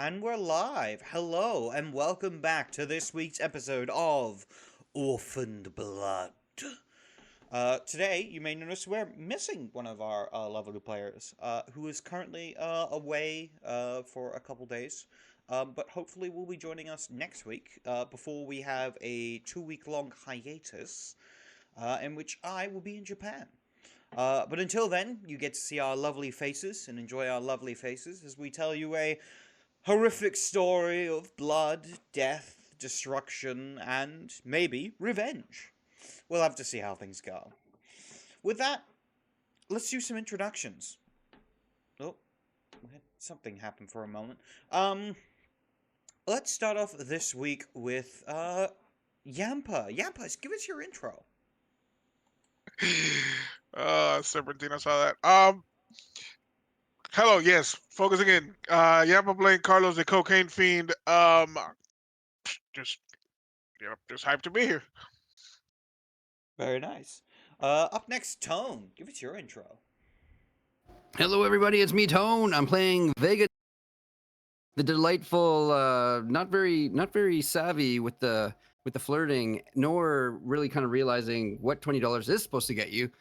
And we're live. Hello, and welcome back to this week's episode of Orphaned Blood. Today, you may notice we're missing one of our lovely players, who is currently away for a couple days. But hopefully will be joining us next week, before we have a 2-week long hiatus, in which I will be in Japan. But until then, you get to see our lovely faces and enjoy our lovely faces as we tell you a horrific story of blood, death, destruction, and maybe revenge. We'll have to see how things go. With that, let's do some introductions. Oh, something happened for a moment. Let's start off this week with Yampa. Yampa, give us your intro. Serpentine, I saw that. Hello, yes, focusing in. Yampa playing Carlos, the cocaine fiend. Just, just hyped to be here. Very nice. Up next, Tone. Give us your intro. Hello, everybody. It's me, Tone. I'm playing Vega, the delightful, not very savvy with the flirting, nor really kind of realizing what $20 is supposed to get you.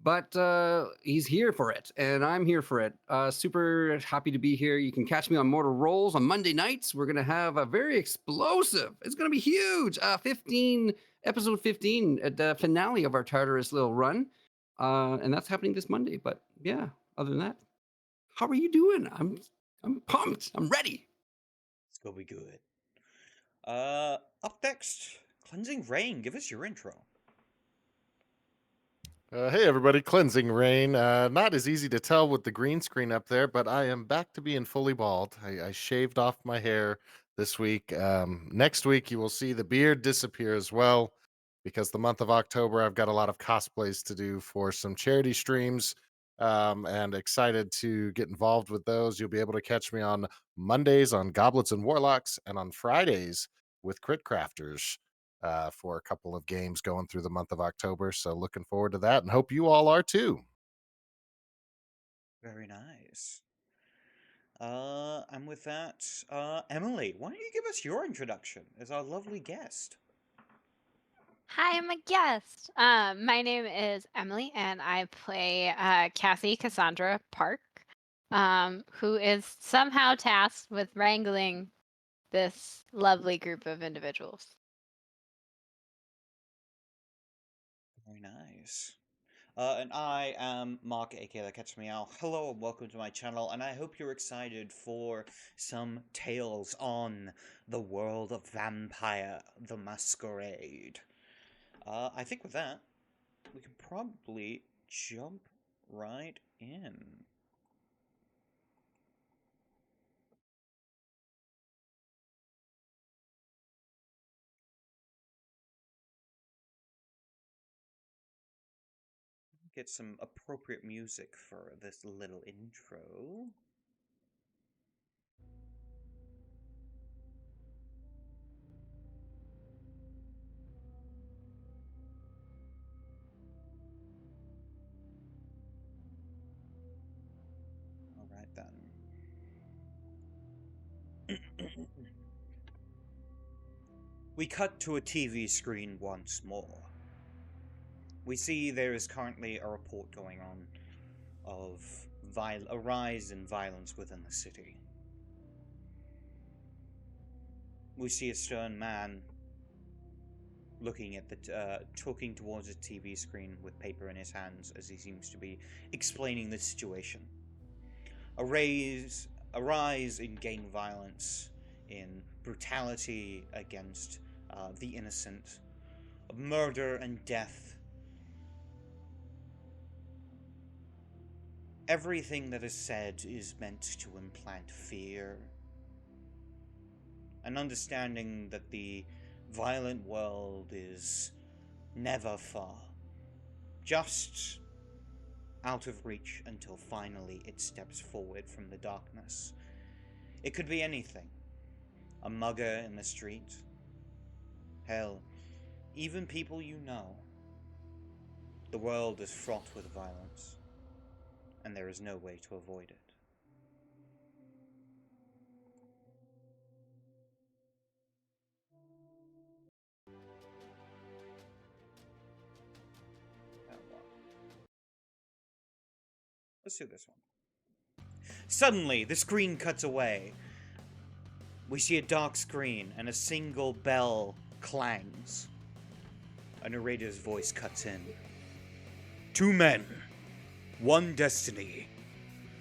But he's here for it, and I'm here for it. Super happy to be here. You can catch me on Mortal Rolls on Monday nights. We're gonna have a very explosive. It's gonna be huge. 15 episode 15 at the finale of our Tartarus little run, and that's happening this Monday. But yeah, other than that, how are you doing? I'm pumped. I'm ready. It's gonna be good. Up next, Cleansing Rain. Give us your intro. Hey everybody, Cleansing Rain. Not as easy to tell with the green screen up there, but I am back to being fully bald. I shaved off my hair this week. Next week you will see the beard disappear as well, because the month of October I've got a lot of cosplays to do for some charity streams, and excited to get involved with those. You'll be able to catch me on Mondays on Goblets and Warlocks, and on Fridays with Crit Crafters, for a couple of games going through the month of October. So looking forward to that and hope you all are too. Very nice. And with that, Emily, why don't you give us your introduction as our lovely guest? Hi, I'm a guest. My name is Emily, and I play Cassie Cassandra Park, who is somehow tasked with wrangling this lovely group of individuals. Very nice. And I am Mark, aka TheCatsMeow. Hello and welcome to my channel, and I hope you're excited for some tales on the world of Vampire, the Masquerade. I think with that, we can probably jump right in. Get some appropriate music for this little intro. Alright then. We cut to a TV screen once more. We see there is currently a report going on of a rise in violence within the city. We see a stern man looking at talking towards a TV screen with paper in his hands as he seems to be explaining the situation. A rise in gang violence, in brutality against the innocent, of murder and death. Everything that is said is meant to implant fear. An understanding that the violent world is never far. Just out of reach until finally it steps forward from the darkness. It could be anything. A mugger in the street. Hell, even people you know. The world is fraught with violence, and there is no way to avoid it. Let's do this one. Suddenly, the screen cuts away. We see a dark screen and a single bell clangs. A narrator's voice cuts in. 2 men, 1 destiny.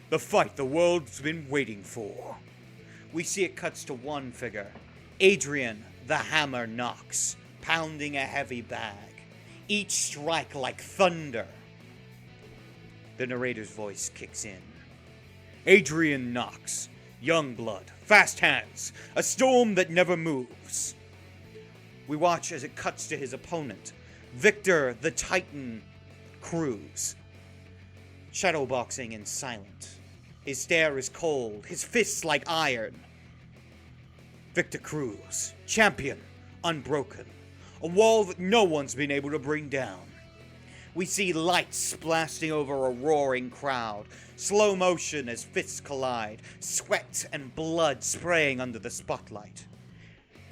The fight the world's been waiting for. We see it cuts to one figure. Adrian, the hammer Knox, pounding a heavy bag. Each strike like thunder. The narrator's voice kicks in. Adrian Knox, young blood, fast hands, a storm that never moves. We watch as it cuts to his opponent, Victor the Titan Cruz. Shadowboxing and silent. His stare is cold, his fists like iron. Victor Cruz, champion, unbroken. A wall that no one's been able to bring down. We see lights splasting over a roaring crowd, slow motion as fists collide, sweat and blood spraying under the spotlight.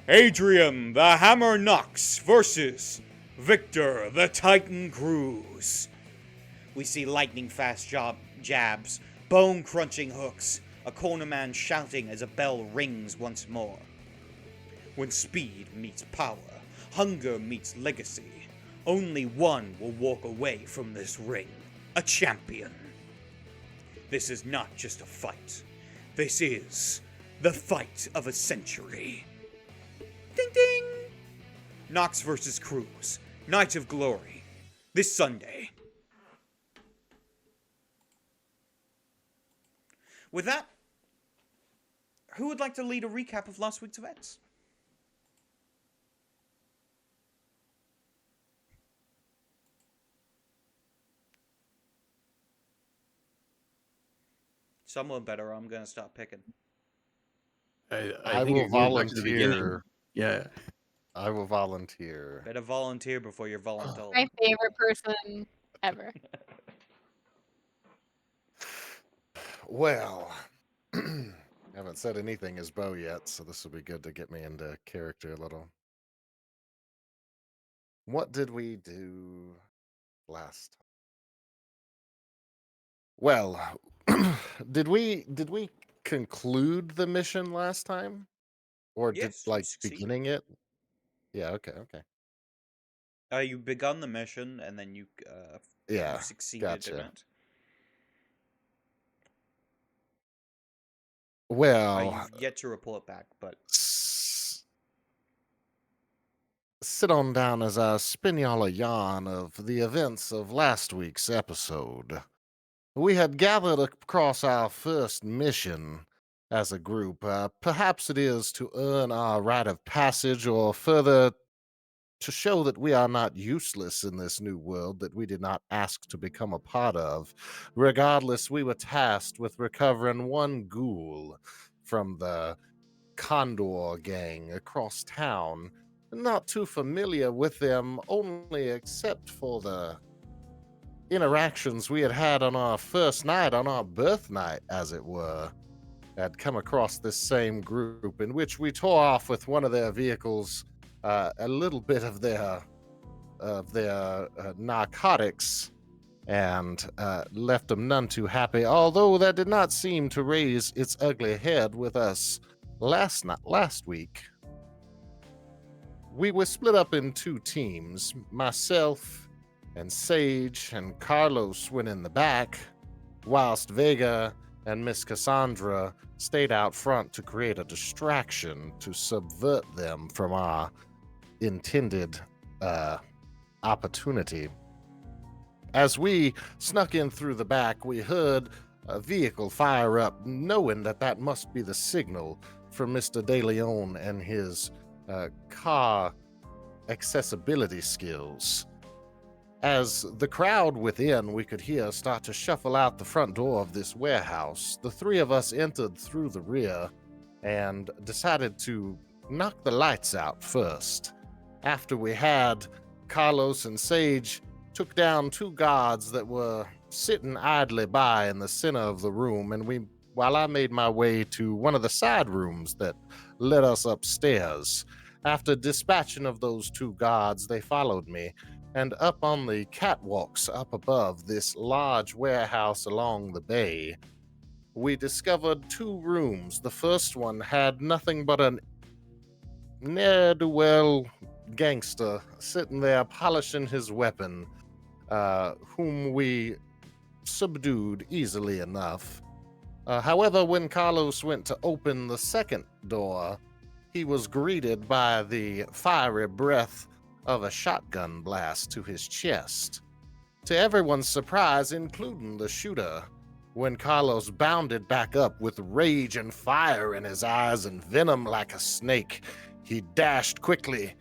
Adrian the Hammer Knox versus Victor the Titan Cruz. We see lightning fast jabs, bone crunching hooks, a cornerman shouting as a bell rings once more. When speed meets power, hunger meets legacy, only one will walk away from this ring, a champion. This is not just a fight. This is the fight of a century. Ding ding! Knox versus Cruz, Night of Glory, this Sunday. With that, who would like to lead a recap of last week's events? Someone better, or I'm gonna stop picking. I will think you're going back to the beginning. volunteer. Yeah. I will volunteer. Better volunteer before you're voluntold. My favorite person ever. Well, haven't said anything as Bo yet, so this will be good to get me into character a little. What did we do last time? Well, did we conclude the mission last time, or Yes, did you like succeeded. beginning it? Yeah. Okay. You begun the mission, and then you Yeah. succeeded in Gotcha. it. Well, You've yet to report back, but sit on down as I spin y'all a yarn of the events of last week's episode. We had gathered across our first mission as a group. Perhaps it is to earn our rite of passage, or further to show that we are not useless in this new world that we did not ask to become a part of. Regardless, we were tasked with recovering one ghoul from the Condor gang across town. Not too familiar with them, only except for the interactions we had had on our first night, on our birth night, as it were. Had come across this same group, in which we tore off with one of their vehicles a little bit of their narcotics, and left them none too happy, although that did not seem to raise its ugly head with us last week. We were split up in 2 teams. Myself and Sage and Carlos went in the back, whilst Vega and Miss Cassandra stayed out front to create a distraction to subvert them from our intended opportunity. As we snuck in through the back, we heard a vehicle fire up, knowing that must be the signal for Mr. De Leon and his car accessibility skills. As the crowd within, we could hear, start to shuffle out the front door of this warehouse. The 3 of us entered through the rear and decided to knock the lights out first. After we had, Carlos and Sage took down 2 guards that were sitting idly by in the center of the room, and while I made my way to one of the side rooms that led us upstairs. After dispatching of those 2 guards, they followed me, and up on the catwalks up above this large warehouse along the bay, we discovered 2 rooms. The first one had nothing but an ne'er-do-well gangster sitting there polishing his weapon, whom we subdued easily enough. However, when Carlos went to open the second door, he was greeted by the fiery breath of a shotgun blast to his chest. To everyone's surprise, including the shooter, when Carlos bounded back up with rage and fire in his eyes and venom like a snake, he dashed quickly,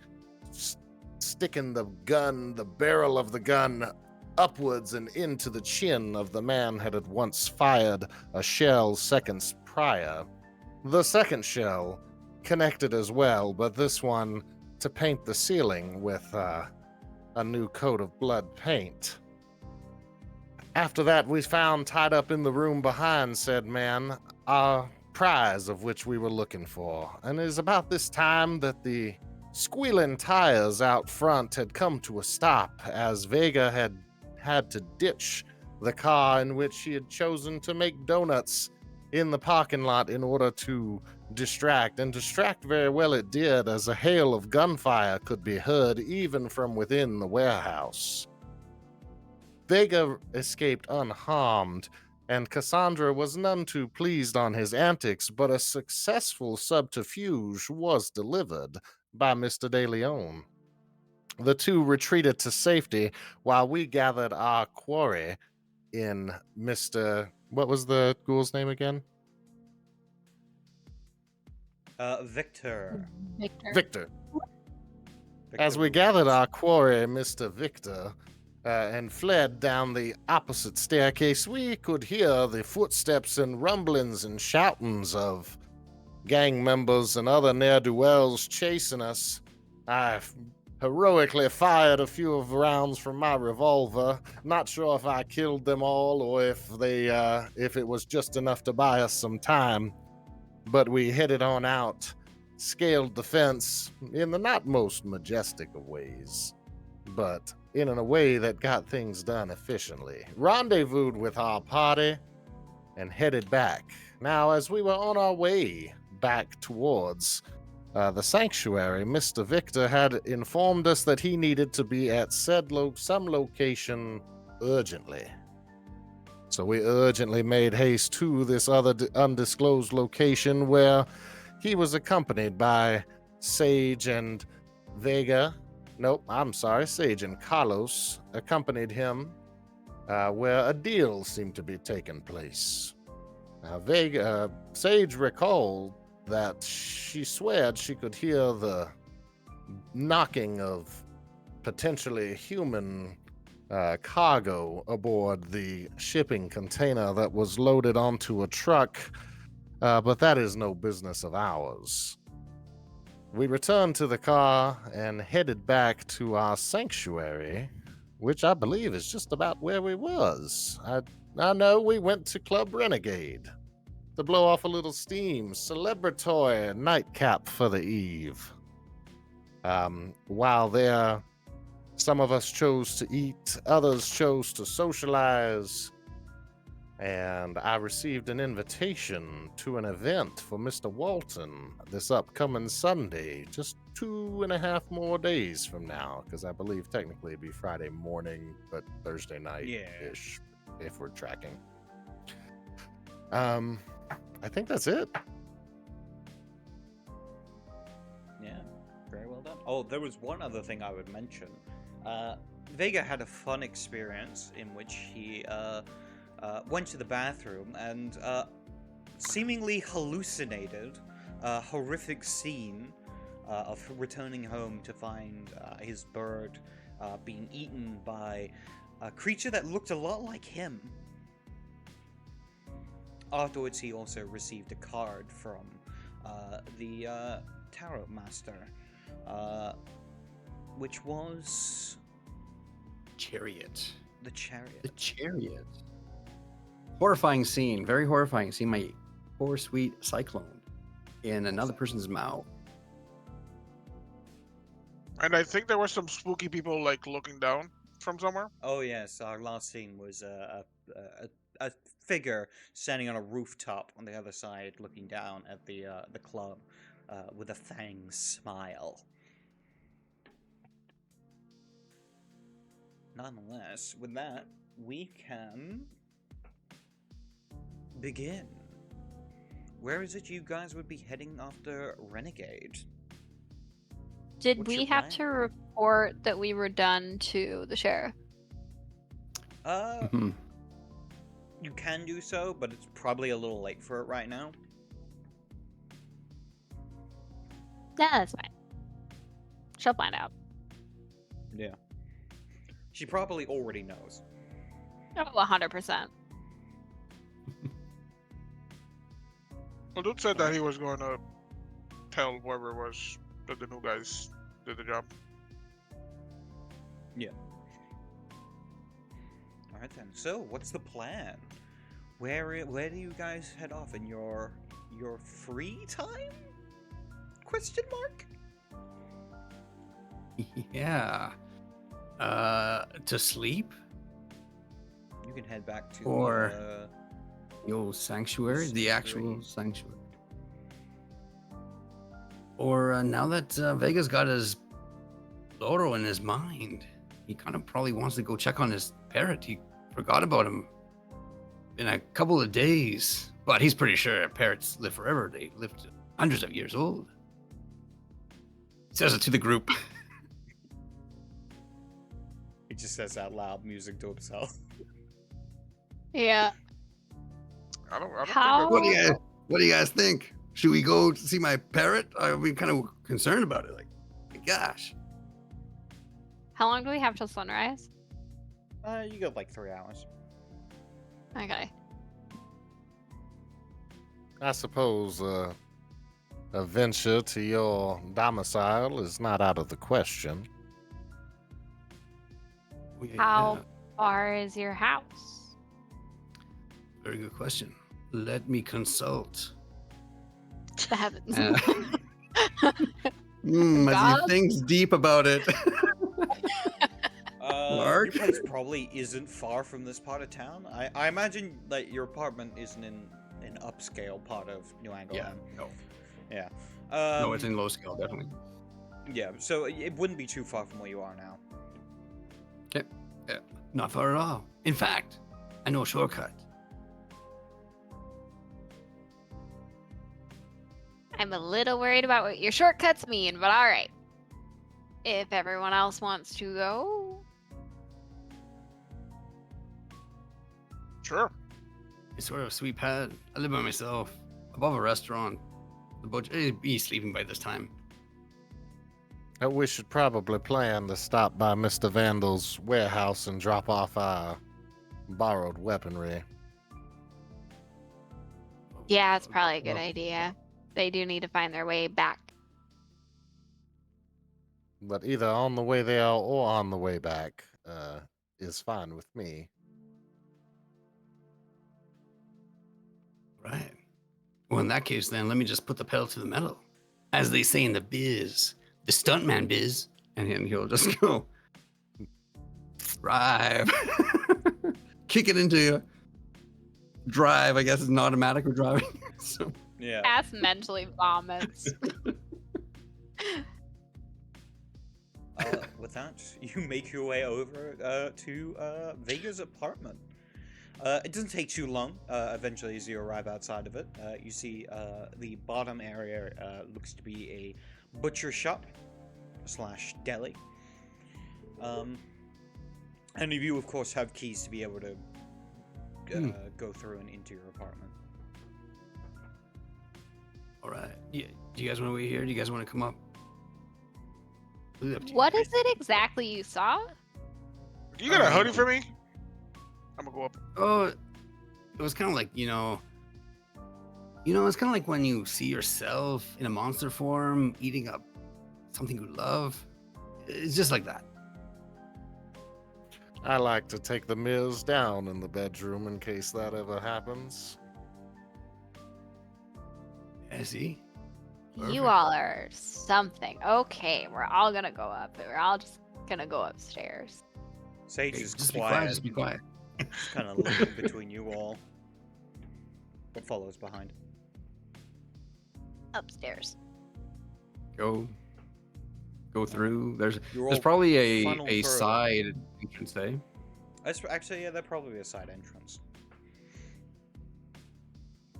sticking the barrel of the gun, upwards and into the chin of the man that had once fired a shell seconds prior. The second shell connected as well, but this one to paint the ceiling with a new coat of blood paint. After that, we found tied up in the room behind said man our prize of which we were looking for, and it is about this time that the squealing tires out front had come to a stop, as Vega had to ditch the car in which she had chosen to make donuts in the parking lot in order to distract very well it did, as a hail of gunfire could be heard even from within the warehouse. Vega escaped unharmed, and Cassandra was none too pleased on his antics, but a successful subterfuge was delivered by Mr. De Leon. The 2 retreated to safety while we gathered our quarry in Mr. What was the ghoul's name again? Victor. Victor. As we gathered our quarry, Mr. Victor, and fled down the opposite staircase, we could hear the footsteps and rumblings and shoutings of gang members and other ne'er-do-wells chasing us. I heroically fired a few of the rounds from my revolver. Not sure if I killed them all or if it was just enough to buy us some time. But we headed on out, scaled the fence in the not most majestic of ways, but in a way that got things done efficiently. Rendezvoused with our party and headed back. Now, as we were on our way back towards the sanctuary, Mr. Victor had informed us that he needed to be at some location urgently. So we urgently made haste to this other undisclosed location, where he was accompanied by Sage and Vega. Sage and Carlos accompanied him, where a deal seemed to be taking place. Sage recalled that she sweared she could hear the knocking of potentially human cargo aboard the shipping container that was loaded onto a truck, but that is no business of ours. We returned to the car and headed back to our sanctuary, which I believe is just about where we was. I know we went to Club Renegade to blow off a little steam, celebratory nightcap for the eve. While there, some of us chose to eat, others chose to socialize, and I received an invitation to an event for Mr. Walton this upcoming Sunday, just 2.5 more days from now, because I believe technically it'd be Friday morning, but Thursday night-ish, if we're tracking. I think that's it. Yeah, very well done. Oh, there was one other thing I would mention. Vega had a fun experience in which he went to the bathroom and seemingly hallucinated a horrific scene of returning home to find his bird being eaten by a creature that looked a lot like him. Afterwards, he also received a card from the Tarot Master, which was... Chariot. The Chariot. The Chariot. Horrifying scene. Very horrifying. See my poor sweet cyclone in another person's mouth. And I think there were some spooky people like looking down from somewhere. Oh yes, our last scene was a figure standing on a rooftop on the other side, looking down at the club, with a fang smile. Nonetheless, with that, we can begin. Where is it you guys would be heading after Renegade? Did What's we your have plan? to report that we were done to the sheriff? Mhm. You can do so, but it's probably a little late for it right now. Yeah, that's fine. She'll find out. Yeah. She probably already knows. Oh, 100%. Well, dude said that he was going to tell whoever it was that the new guys did the job. Alright then. So, what's the plan? Where do you guys head off in your free time? Question mark? Yeah. To sleep? You can head back to Or- Yo, sanctuary? The Sanctuary. actual sanctuary. Or now that Vega's got his Loro in his mind, he kind of probably wants to go check on his parrot. He forgot about him in a couple of days. But he's pretty sure parrots live forever. They live to hundreds of years old. He says it to the group. He just says out loud music to himself. Yeah. I don't How- think What do you guys think? Should we go to see my parrot? I've been kind of concerned about it. Like, my gosh. How long do we have till sunrise? You got like 3 hours. Okay. I suppose a venture to your domicile is not out of the question. How far is your house? Very good question. Let me consult. The heavens. As he God? thinks deep about it. Your Mark? place probably isn't far from this part of town. I imagine that your apartment isn't in an upscale part of New Angleton. no. Yeah. No, it's in low scale, definitely. Yeah, so it wouldn't be too far from where you are now. Okay. Yeah, not far at all. In fact, I know a shortcut. I'm a little worried about what your shortcuts mean, but all right. If everyone else wants to go, Sure. It's sort of a sweet pad. I live by myself, above a restaurant. The butcher, he's sleeping by this time. We should probably plan to stop by Mr. Vandal's warehouse and drop off our borrowed weaponry. yeah, it's probably a good idea. They do need to find their way back. But either on the way there or on the way back is fine with me. Right. Well, in that case, then let me just put the pedal to the metal, as they say in the biz, the stuntman biz, and then he'll just go drive, kick it into drive. I guess it's an automatic or driving. So Yeah. Cass mentally vomits. With that, you make your way over to Vega's apartment. It doesn't take too long. Eventually, as you arrive outside of it, you see the bottom area looks to be a butcher shop / deli. And you, of course, have keys to be able to go through and into your apartment. all right. Yeah. Do you guys want to wait here? Do you guys want to come up? Leave it up to you. What is it exactly you saw? You got a hoodie for me? I'm gonna go up. Oh, it was kind of like, it's kind of like when you see yourself in a monster form eating up something you love. It's just like that. I like to take the mirrors down in the bedroom in case that ever happens. I see. You Perfect. all are something. Okay, we're all gonna go up. We're all just gonna go upstairs. Sage Okay, is just be quiet. quiet. Just be quiet. Just kind of looking between you all. What follows behind? Upstairs. Go through. There's You're there's all probably a funneled through. side entrance, eh? Actually, yeah, that'd probably be a side entrance.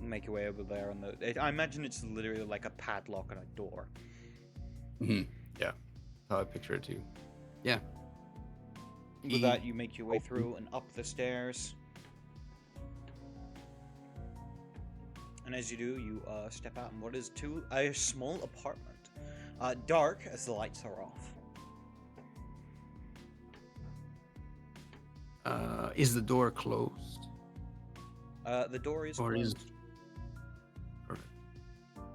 Make your way over there on the. I imagine it's literally like a padlock on a door. Yeah, how I picture it too. Yeah. With that, you make your way through and up the stairs. And as you do, you step out in what is a small apartment. Dark as the lights are off. Is the door closed? The door is Or is- closed. Perfect.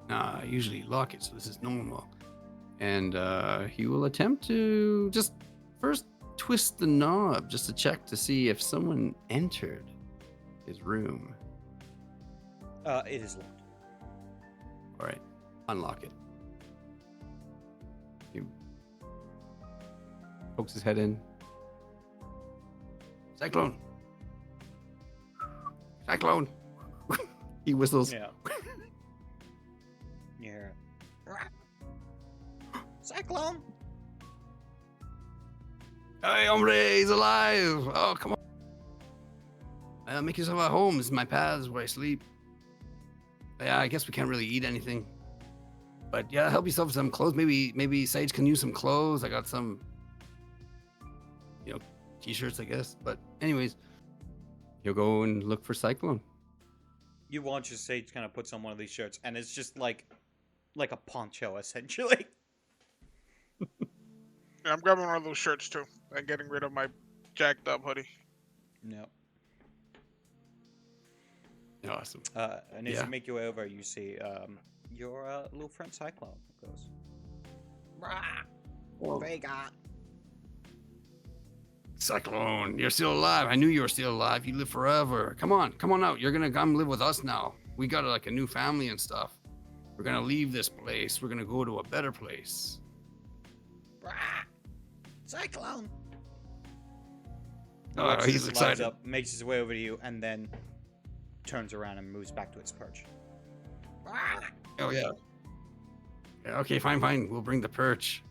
Nah, I usually lock it, so this is normal. And he will attempt to just first twist the knob just to check to see if someone entered his room. It is locked. All right, unlock it. He pokes his head in. Cyclone! Cyclone! He whistles. Yeah. You hear it. Cyclone! Hey, hombre, he's alive! Oh, come on. Make yourself at home. This is my paths where I sleep. Yeah, I guess we can't really eat anything. But yeah, help yourself with some clothes. Maybe Sage can use some clothes. I got some, t-shirts, I guess. But anyways, he'll go and look for Cyclone. You watch as Sage kind of puts on one of these shirts, and it's just like a poncho, essentially. Yeah, I'm grabbing one of those shirts too and getting rid of my jacked up hoodie. No. Awesome. And as Yeah. you make your way over, you see your little friend Cyclone goes, "Rah, Vega." Cyclone, you're still alive. I knew you were still alive. You live forever. Come on out. You're gonna come live with us now. We got like a new family and stuff. We're gonna leave this place. We're gonna go to a better place. Rah, Cyclone. Oh, Watches he's it lights excited. up, makes his way over to you, and then turns around and moves back to its perch. Rah. Oh yeah. Yeah. Okay, fine. We'll bring the perch.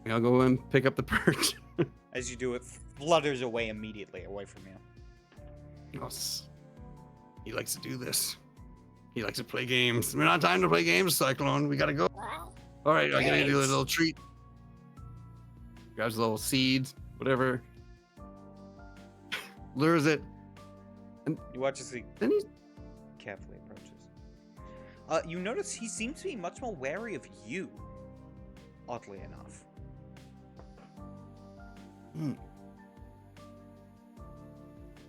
I'll go and pick up the perch. As you do, it flutters away immediately, away from you. Yes. He likes to do this. He likes to play games. We're not time to play games, Cyclone. We gotta go. All right, I'm gonna do a little treat. Grabs a little seeds, whatever. Lures it. You watch as he Then he's carefully approaches. You notice he seems to be much more wary of you, oddly enough.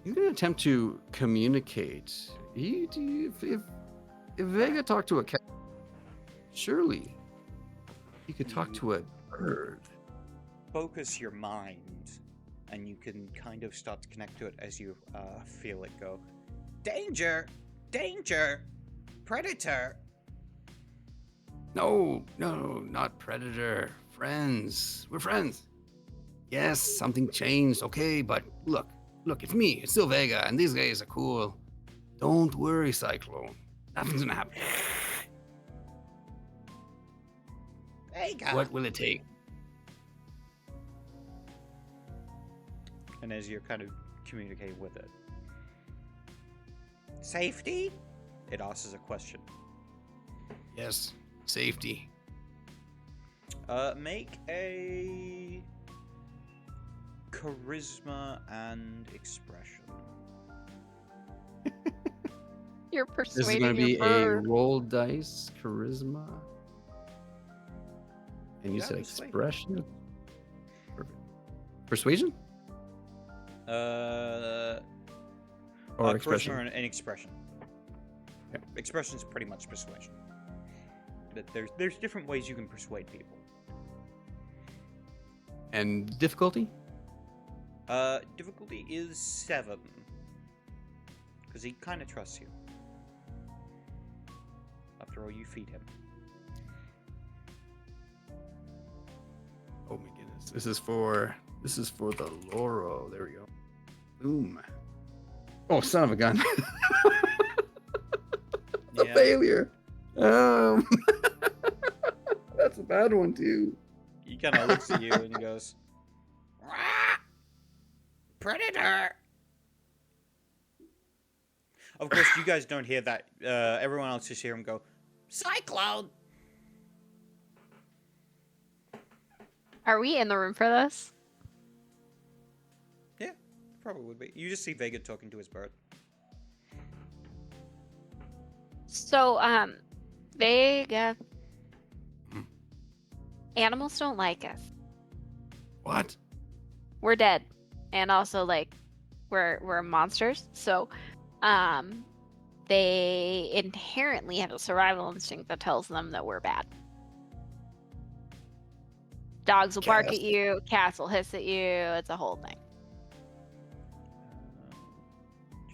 He's gonna attempt to communicate. If Vega talked to a cat, surely he could talk to a bird. Focus your mind, and you can kind of start to connect to it as you feel it go. Danger! Danger! Predator! No, not predator. Friends. We're friends. Yes, something changed. Okay, but look, it's me. It's still Vega, and these guys are cool. Don't worry, Cyclone. Nothing's gonna happen. Vega! What will it take? And as you're kind of communicating with it. Safety? It asks a question. Yes, safety. Make a charisma and expression. You're This is persuading gonna be your bird. a roll dice charisma. And you Yeah, said persuade. expression? Perfect. Persuasion? Or expression? Charisma and expression. Okay. Expression's pretty much persuasion. But there's different ways you can persuade people. And difficulty? Difficulty is 7. Because he kind of trusts you. After all, you feed him. This is for the Loro. There we go. Boom. Oh, son of a gun. A Yeah. failure. That's a bad one too. He kind of looks at you and he goes, "Rah! Predator!" Of course, you guys don't hear that. Everyone else just hear him go, "Cyclone!" Are we in the room for this? Yeah, probably would be. You just see Vega talking to his bird. So, Vega. Animals don't like us. What? We're dead, and also like we're monsters. So, they inherently have a survival instinct that tells them that we're bad. Dogs will bark at you, cats will hiss at you. It's a whole thing.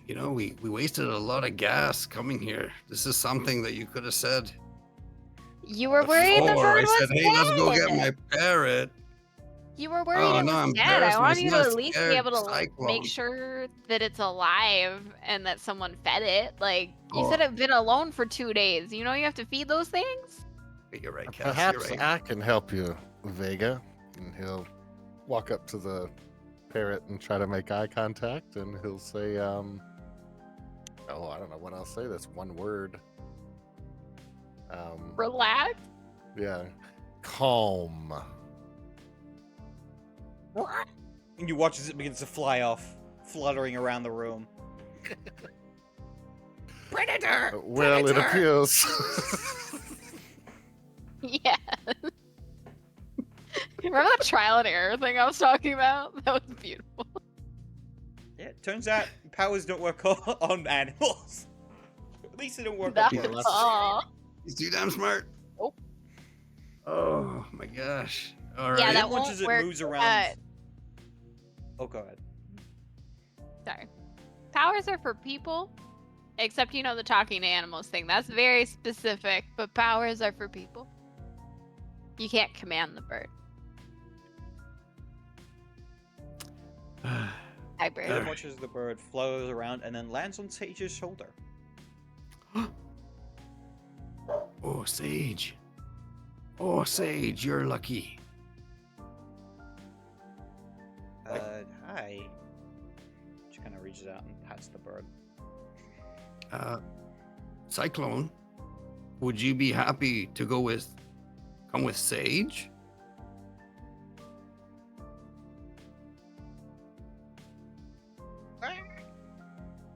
You know, we wasted a lot of gas coming here. This is something that you could have said. You were worried the before. bird I was said, hey, let's go get dead. my parrot. You were worried Oh, it no, was I'm dead. I embarrassed want you to myself, at least be scared able to cyclone. make sure that it's alive and that someone fed it. Like, you said Oh. it'd been alone for 2 days. You know you have to feed those things? You're right, Cass. Perhaps You're right. I can help you, Vega. And he'll walk up to the parrot and try to make eye contact, and he'll say, oh, I don't know what I'll say. That's one word. Relax. Yeah. Calm. And you watch as it begins to fly off, fluttering around the room. Predator! Well, it appears. Yeah. Remember that trial and error thing I was talking about? That was beautiful. Yeah, it turns out powers don't work on animals. At least they don't work on That's birds. all. He's too damn smart. Nope. Oh my gosh. All right. Yeah, And that then once won't as it work. moves around... Oh, go ahead. Sorry. Powers are for people, except you know the talking to animals thing. That's very specific, but powers are for people. You can't command the bird. Hi, bird. Then watch as the bird flows around and then lands on Sage's shoulder. Oh, Sage. Oh, Sage, you're lucky. Hi. She kind of reaches out and pats the bird. Cyclone, would you be happy to come with Sage?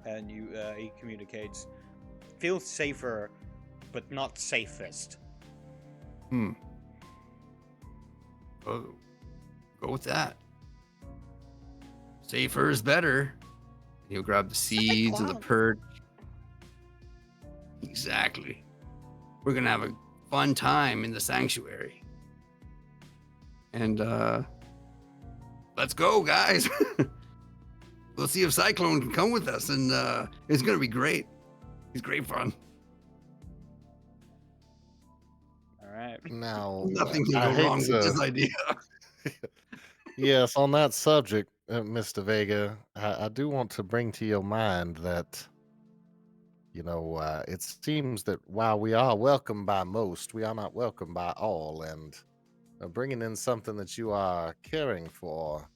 And he communicates, feels safer, but not safest. Oh, go with that. Safer is better. He'll grab the seeds and the clown. perch. Exactly. We're gonna have a fun time in the sanctuary. And let's go, guys. We'll see if Cyclone can come with us, and it's gonna be great. He's great fun. All right. Now, Nothing can I go hate wrong to- with this idea. Yes, on that subject, Mr. Vega, I do want to bring to your mind that, it seems that while we are welcome by most, we are not welcome by all. And bringing in something that you are caring for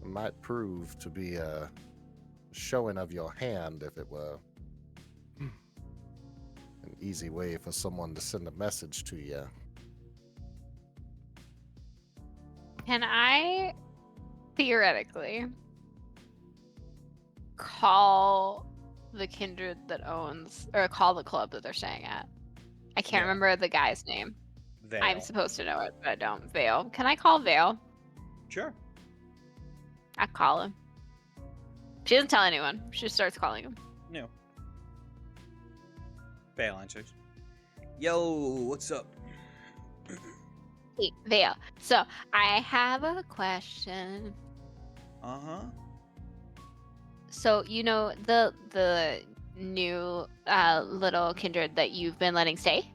might prove to be a showing of your hand if it were an easy way for someone to send a message to you. Can I theoretically call the kindred that owns, or call the club that they're staying at? I can't Yeah. remember the guy's name. Veil. I'm supposed to know it, but I don't. Vale. Can I call Vale? Sure. I call him. She doesn't tell anyone. She just starts calling him. No. Veil answers. Yo, what's up? Hey, Vale. So I have a question. Uh-huh. So you know the new little kindred that you've been letting stay?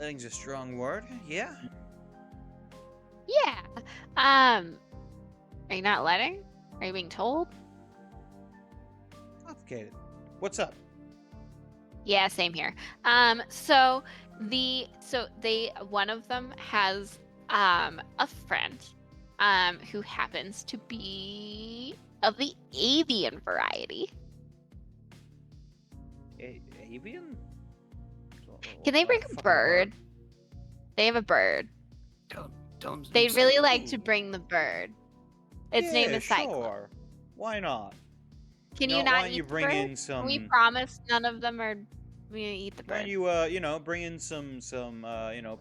Letting's a strong word. Yeah. Yeah. Are you not letting? Are you being told? Complicated. What's up? Yeah, same here. One of them has a friend who happens to be of the avian variety. Avian? Can they bring a Fucking bird? They have a bird. Tell him. They'd really like to Ooh. bring the bird. Its name Yeah, is Cyclone. sure. Why not? Can No, you why not don't eat you the bring bird? in Can we some? promise none of them are we gonna eat the Why bird? don't you, bring in some,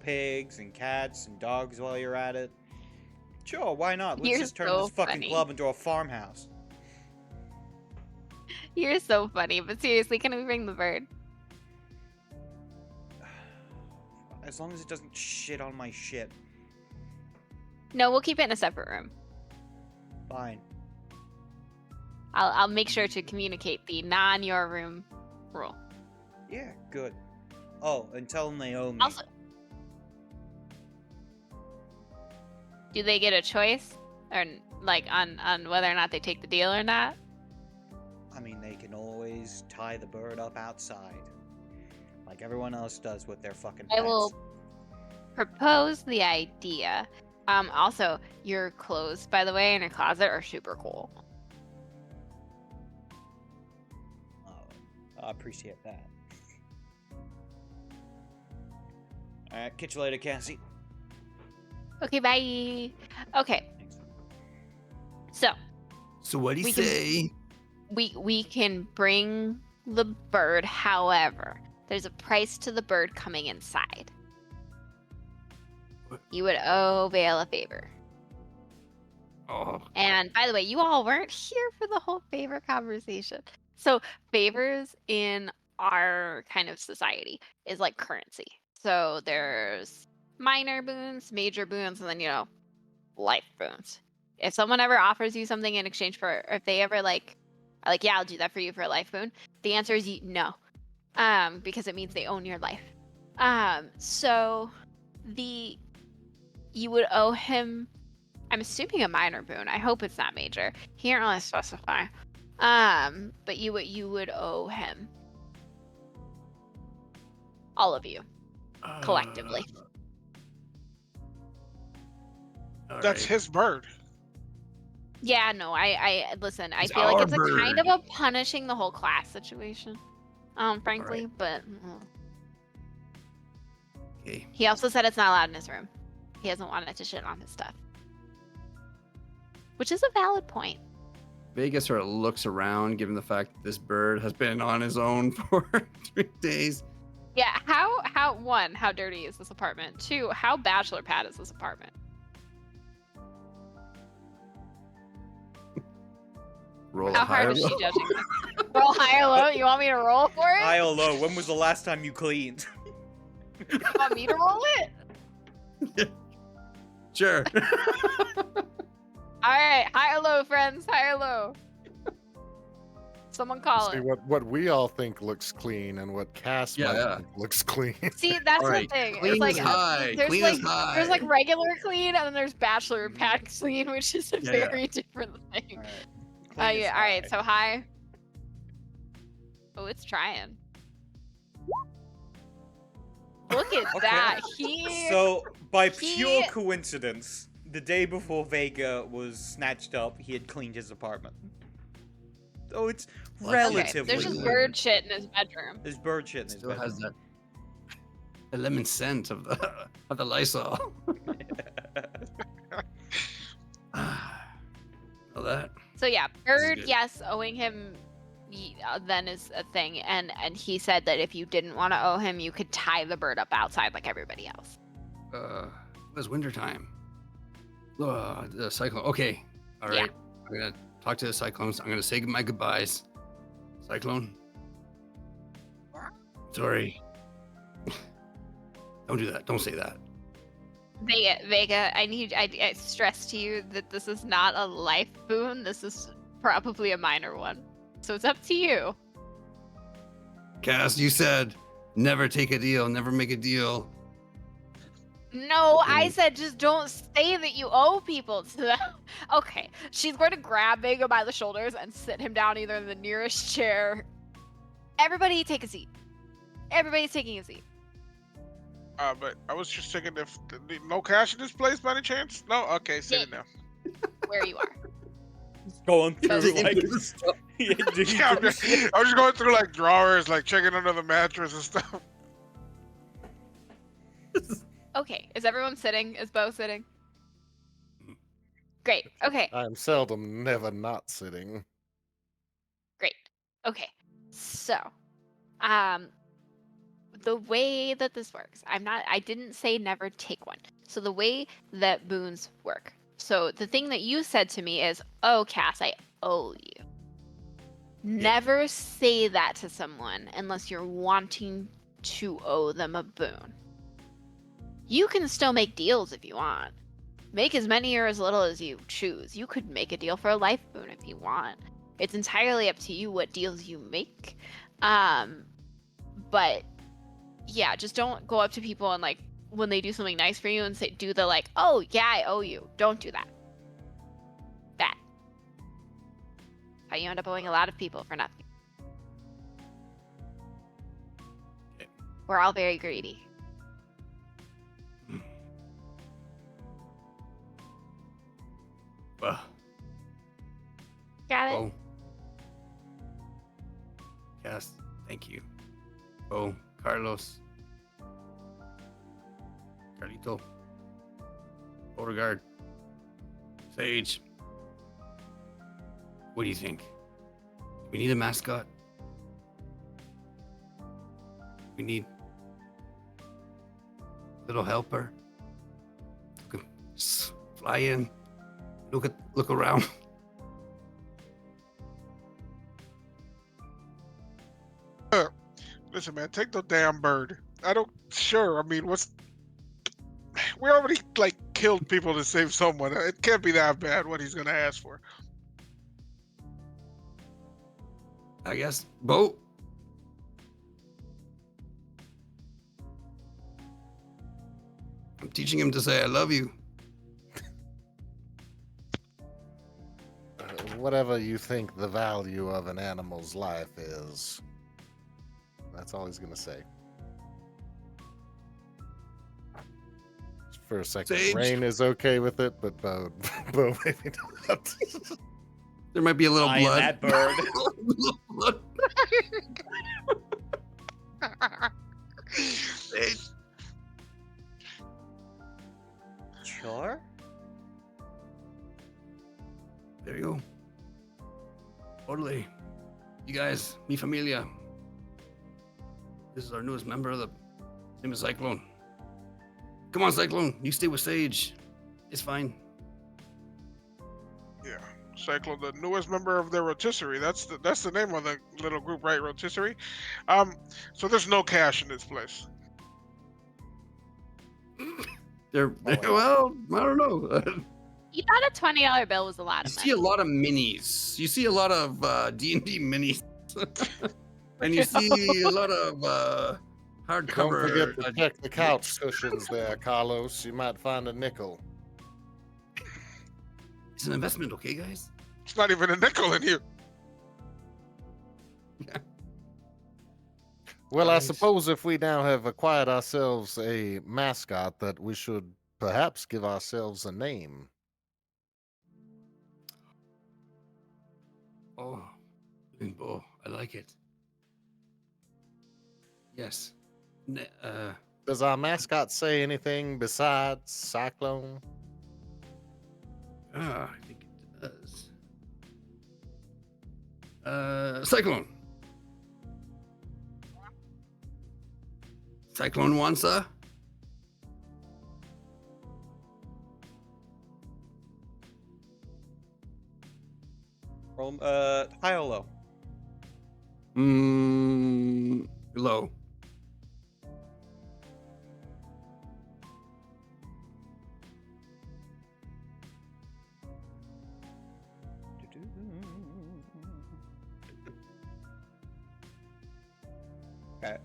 pigs and cats and dogs while you're at it? Sure, why not? Let's You're just turn so this fucking funny. club into a farmhouse. You're so funny, but seriously, can we bring the bird? As long as it doesn't shit on my shit. No, we'll keep it in a separate room. Fine. I'll make sure to communicate the non-your room rule. Yeah, good. Oh, and tell them they owe me. Also, do they get a choice, or like on whether or not they take the deal or not? I mean, they can always tie the bird up outside. Like everyone else does with their fucking pets. I will propose the idea. Also, your clothes, by the way, in your closet are super cool. Oh, I appreciate that. Alright, catch you later, Cassie. Okay, bye. Okay, Thanks. So what do you We can- say? we can bring the bird. However, there's a price to the bird coming inside. What? You would owe Vale a favor. Oh, And by the way, you all weren't here for the whole favor conversation. So favors in our kind of society is like currency. So there's minor boons, major boons, and then life boons. If someone ever offers you something in exchange for, or if they ever yeah, I'll do that for you for a life boon, the answer is no, because it means they own your life. So you would owe him, I'm assuming, a minor boon. I hope it's not major. He didn't really specify. But you would owe him, all of you, collectively. all That's right. his bird. Yeah, no, I listen. I It's feel like our it's a kind bird. of a punishing the whole class situation, frankly. But Okay. he also said it's not allowed in his room. He doesn't want it to shit on his stuff, which is a valid point. Vegas sort of looks around, given the fact that this bird has been on his own for 3 days. Yeah, how dirty is this apartment? 2, how bachelor pad is this apartment? Roll How a higher hard is she low. judging this? Roll high or low? You want me to roll for it? Hi, hello. When was the last time you cleaned? You want me to roll it? Sure. All right, high or low, friends? High or low? Someone call See it. what we all think looks clean and what Cass Yeah, might yeah. think looks clean. See, that's All the right, thing. clean It's like is high. there's Clean like is high. there's like regular clean and then there's bachelor pad clean, which is a Yeah, yeah. very different thing. Alright. Yeah, all right, so high. Oh, it's trying. Look at Okay. that. He So, by He- pure coincidence, the day before Vega was snatched up, he had cleaned his apartment. Oh, it's Well, relatively there's just clean. bird shit in his bedroom. There's bird shit in his Still bedroom. has that the lemon scent of the Lysol. All that. So yeah, is bird, good. yes, owing him then is a thing, and he said that if you didn't want to owe him, you could tie the bird up outside like everybody else. It was wintertime. The cyclone. Okay. All Yeah. right. I'm gonna talk to the cyclones. I'm gonna say my goodbyes. Cyclone. Sorry. Don't do that. Don't say that. Vega, I stress to you that this is not a life boon. This is probably a minor one. So it's up to you. Cass, you said never take a deal, never make a deal. No, I Mm. said just don't say that you owe people to them. Okay, she's going to grab Vega by the shoulders and sit him down either in the nearest chair. Everybody take a seat. Everybody's taking a seat. But I was just thinking if no cash in this place by any chance? No? Okay, sit it Yeah. down. Where you are. Going through Just- like yeah, Yeah, I'm just going through like drawers, like checking under the mattress and stuff. Okay, is everyone sitting? Is Bo sitting? Great. Okay, I'm seldom never not sitting. great. Okay. So, the way that this works, I didn't say never take one. So the way that boons work. So the thing that you said to me is, "Oh, Cass, I owe you." Never say that to someone unless you're wanting to owe them a boon. You can still make deals if you want. Make as many or as little as you choose. You could make a deal for a life boon if you want. It's entirely up to you what deals you make. But yeah, just don't go up to people and like when they do something nice for you and say do the like, "Oh, yeah, I owe you." Don't do that. That. How you end up owing a lot of people for nothing. We're all very greedy. Well, Got it? oh. Yes, thank you. Oh, Carlos. Carlito. Beauregard. Sage. What do you think? We need a mascot. We need a little helper. Who can just fly in. Look around. Listen, man, take the damn bird. I mean, we already, like, killed people to save someone. It can't be that bad what he's gonna ask for. I guess. Bo. I'm teaching him to say I love you. Whatever you think the value of an animal's life is, that's all he's gonna say. For a second, Sage. Rain is okay with it, but Bo maybe not. There might be a little Eye in blood. that bird. Little blood. Sage. Sure. There you go. Totally. You guys, mi familia. This is our newest member of the His name is Cyclone. Come on, Cyclone. You stay with Sage. It's fine. Yeah, Cyclone, the newest member of the rotisserie. That's the name of the little group, right? Rotisserie. So there's no cash in this place. They're yeah. well, I don't know. You thought a $20 bill was a lot You of see a money. lot of minis. You see a lot of D&D minis. And you see a lot of hardcover. Don't forget to check the couch cushions there, Carlos. You might find a nickel. It's an investment, okay, guys? It's not even a nickel in here. Well, I Nice. suppose if we now have acquired ourselves a mascot, that we should perhaps give ourselves a name. Oh, Limbo. I like it. Yes. Does our mascot say anything besides Cyclone? I think it does. Cyclone. Cyclone Wansa. Roll, high or low? Low. Okay.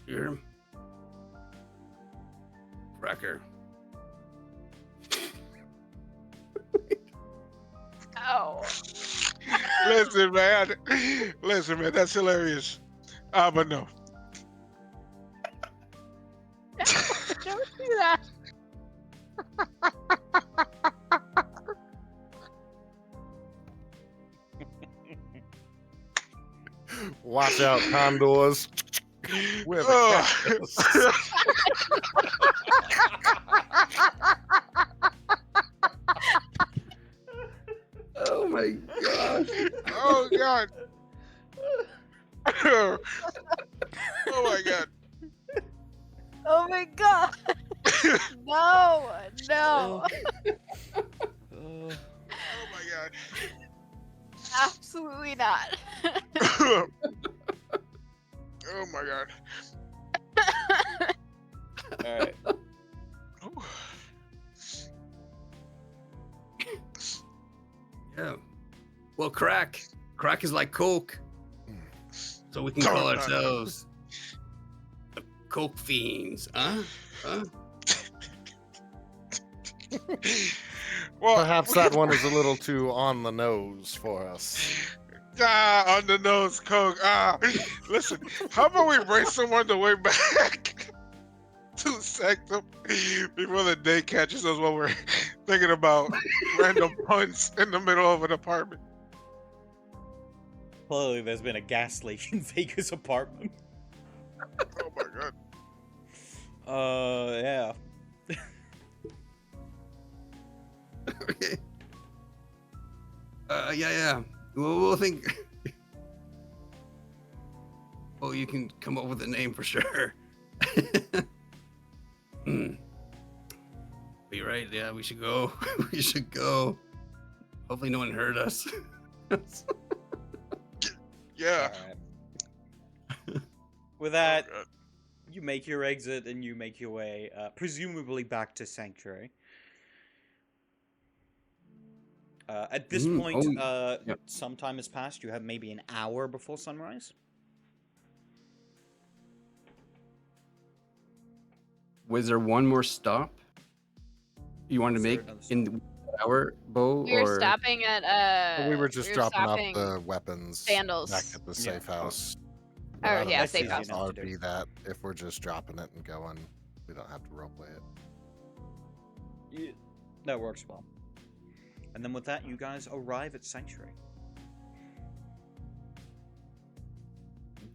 hear him? Cracker. Oh. Listen, man. Listen, man. That's hilarious. But no. Don't do that. Watch out, condors. We're the Oh. cactus. Oh my gosh. Oh God. Oh my God. Oh my god. No, no. Oh my God. Absolutely not. Oh my God. All right. Ooh. Yeah. Well, crack is like coke, so we can Oh, call no. ourselves the coke fiends, huh? Well, Perhaps that one is a little too on the nose for us. on the nose, Coke. Listen, how about we bring someone the way back to Sanctum before the day catches us while we're thinking about random puns in the middle of an apartment? Clearly, there's been a gas leak in Vega's apartment. Oh my God. Yeah. Okay. Yeah. We'll think. Oh, you can come up with a name for sure. You're right. Yeah, we should go. We should go. Hopefully, no one heard us. Yeah. Alright. With that, Oh, God. you make your exit and you make your way, presumably back to Sanctuary. At this point, yep. some time has passed. You have maybe an hour before sunrise. Was there one more stop you wanted to Is there make another in stop? the hour, Bo? We were or stopping at We were just dropping off stopping the weapons Vandals. back at the safe house. Oh, But I don't yeah, know That's safe easy house. enough How to it'd do. be that if we're just dropping it and going, we don't have to roleplay it. Yeah, that works well. And then with that, you guys arrive at Sanctuary.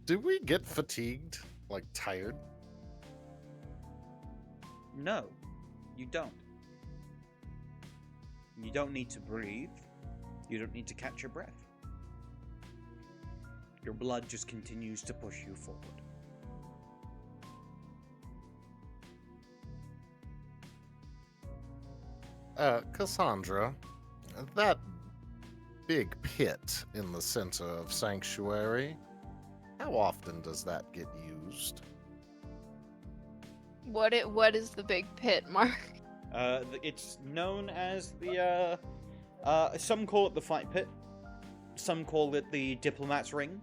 Do we get fatigued? Like tired? No, you don't. You don't need to breathe. You don't need to catch your breath. Your blood just continues to push you forward. Cassandra, that big pit in the center of Sanctuary, how often does that get used? What is the big pit, Mark? It's known as the, some call it the fight pit. Some call it the diplomat's ring.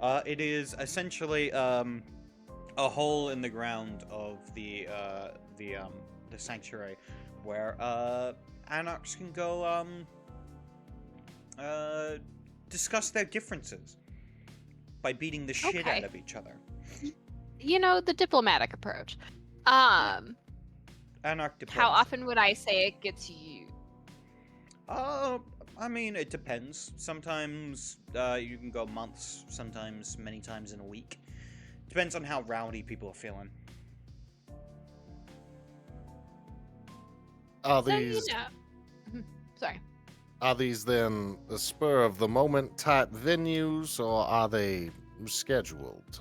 It is essentially, a hole in the ground of the sanctuary where, anarchs can go, discuss their differences by beating the shit Okay. out of each other. You know, the diplomatic approach. Anarch How diplomacy. often would I say it gets used? I mean, it depends. Sometimes you can go months, sometimes many times in a week. Depends on how rowdy people are feeling. Are So, these Sorry. are these then the spur of the moment type venues, or are they scheduled?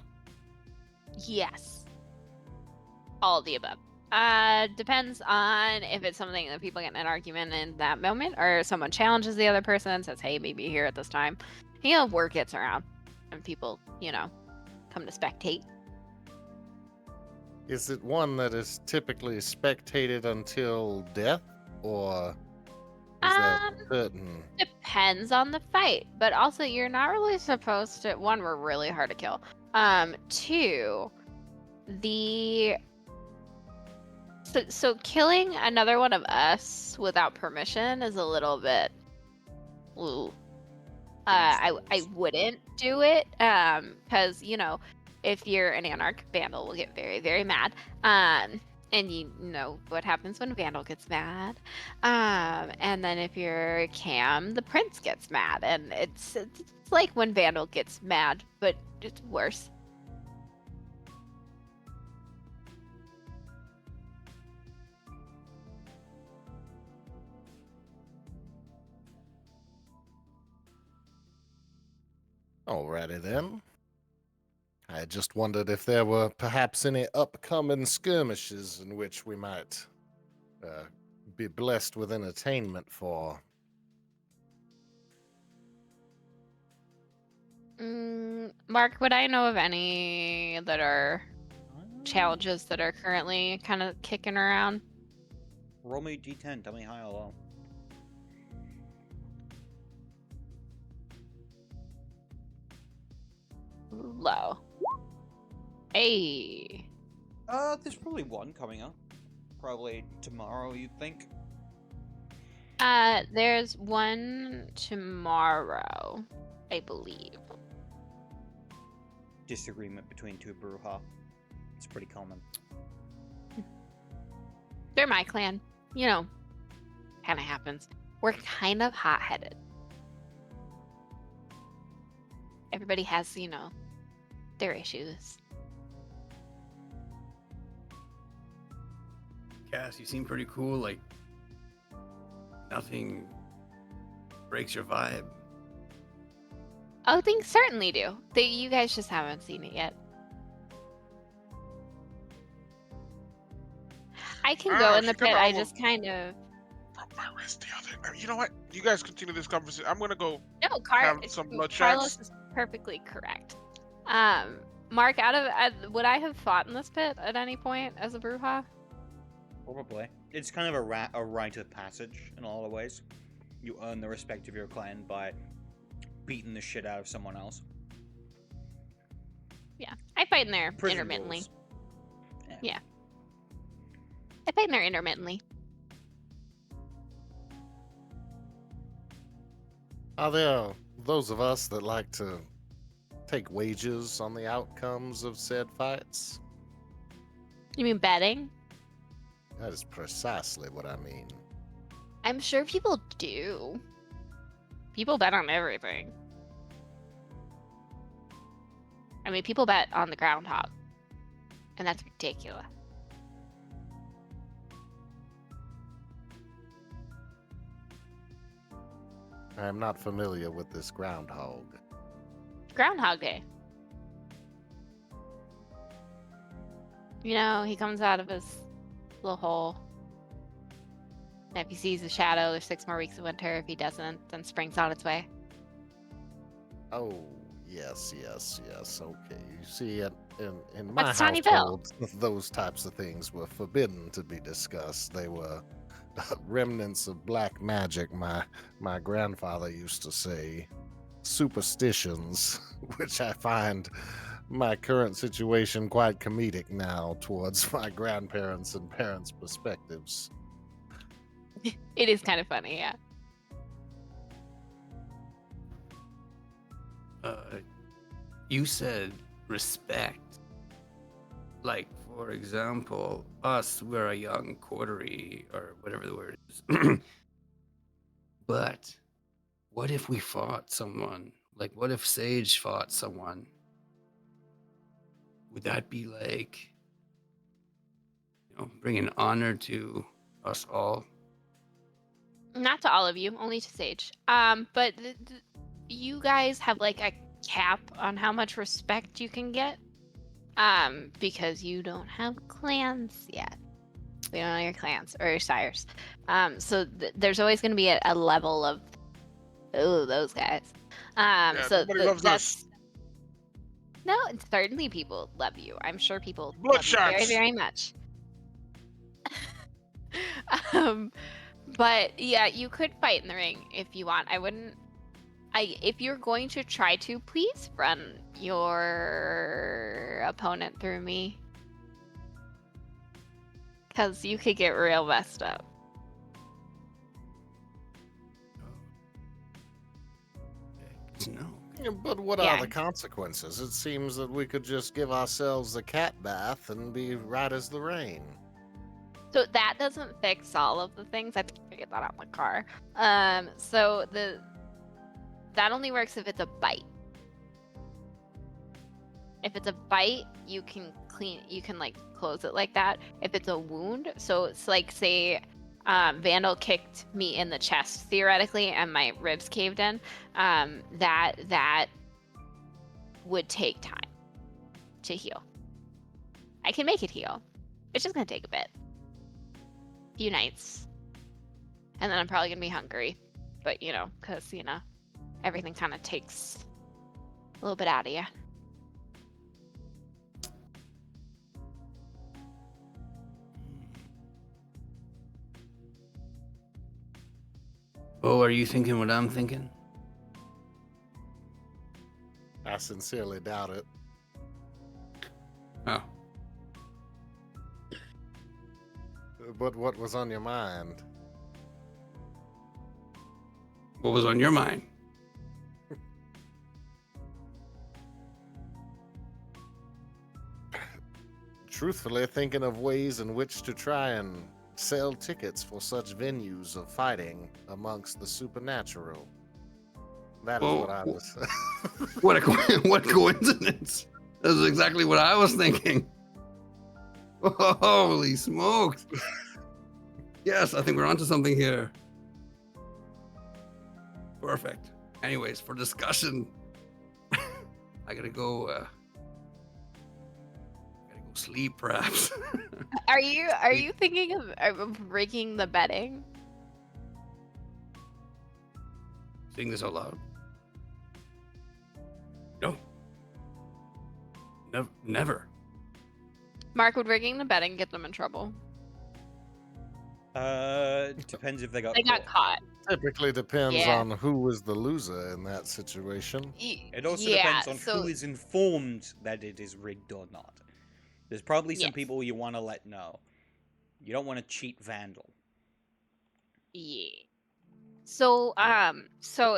Yes. All of the above. Depends on if it's something that people get in an argument in that moment, or someone challenges the other person and says, "Hey, maybe here at this time." You know, word gets around, and people, come to spectate. Is it one that is typically spectated until death, or is that certain? Depends on the fight, but also you're not really supposed to. One, we're really hard to kill. Two, the so killing another one of us without permission is a little bit. Ooh. I wouldn't do it because if you're an anarch, Vandal will get very, very mad. And you know what happens when Vandal gets mad. And then if you're Cam, the Prince gets mad, and it's like when Vandal gets mad, but it's worse. Alrighty then. I just wondered if there were perhaps any upcoming skirmishes in which we might be blessed with entertainment for. Mark, would I know of any that are challenges that are currently kind of kicking around? Roll me d10. Tell me high or low. Low. Hey. There's probably one coming up. Probably tomorrow, you'd think. There's one tomorrow, I believe. Disagreement between two Bruja. It's pretty common. They're my clan. Kind of happens. We're kind of hot-headed. Everybody has, their issues. Cass, you seem pretty cool. Like, nothing breaks your vibe. Oh, things certainly do. You guys just haven't seen it yet. I can go in the pit. I just kind of. Where's the other? You know what? You guys continue this conversation. I'm gonna go No, have some blood Carlos shots. is perfectly correct. Mark, would I have fought in this pit at any point as a Bruja? Probably. It's kind of a rite of passage in a lot of ways. You earn the respect of your clan by beating the shit out of someone else. Yeah, I fight in there Prison intermittently. rules. Yeah. I fight in there intermittently. Are there those of us that like to take wages on the outcomes of said fights? You mean betting? That is precisely what I mean. I'm sure people do. People bet on everything. I mean, people bet on the groundhog. And that's ridiculous. I am not familiar with this groundhog. Groundhog Day. He comes out of his little hole. And if he sees a shadow, there's 6 more weeks of winter. If he doesn't, then spring's on its way. Oh, yes. Okay. You see, in my That's Tiny Bill. household, those types of things were forbidden to be discussed. They were remnants of black magic, my grandfather used to say. Superstitions, which I find my current situation quite comedic now towards my grandparents' and parents' perspectives. It is kind of funny, yeah. You said respect. Like, for example, us, we're a young coterie, or whatever the word is. But what if we fought someone? Like, what if Sage fought someone? Would that be like, bringing honor to us all? Not to all of you, only to Sage. But you guys have like a cap on how much respect you can get. Because you don't have clans yet. We don't know your clans or your sires. So there's always going to be a level of, those guys. So nobody loves us. No, certainly people love you. I'm sure people Blood love you very, shots. very much. But yeah, you could fight in the ring if you want. If you're going to try to, please run your opponent through me. Because you could get real messed up. No. Yeah, but what Yeah. are the consequences? It seems that we could just give ourselves a cat bath and be right as the rain. So that doesn't fix all of the things. I think I get that out in the car. So that only works if it's a bite. If it's a bite, you can like close it like that. If it's a wound, so it's like say Vandal kicked me in the chest theoretically and my ribs caved in, that would take time to heal. I can make it heal. It's just gonna take a bit. A few nights. And then I'm probably gonna be hungry. But because everything kind of takes a little bit out of you. Oh, are you thinking what I'm thinking? I sincerely doubt it. Oh. But what was on your mind? What was on your mind? Truthfully, thinking of ways in which to try and sell tickets for such venues of fighting amongst the supernatural. That is Well, what I was. What coincidence! That was exactly what I was thinking. Holy smokes! Yes, I think we're onto something here. Perfect. Anyways, for discussion, I gotta go sleep, perhaps. Are you thinking of breaking the bedding? Saying this out loud? No. Never. Mark, would rigging the bedding get them in trouble? Depends if they got They got caught. Typically depends Yeah. on who was the loser in that situation. It also Yeah, depends on so- who is informed that it is rigged or not. There's probably some Yes. people you want to let know. You don't want to cheat Vandal. Yeah. So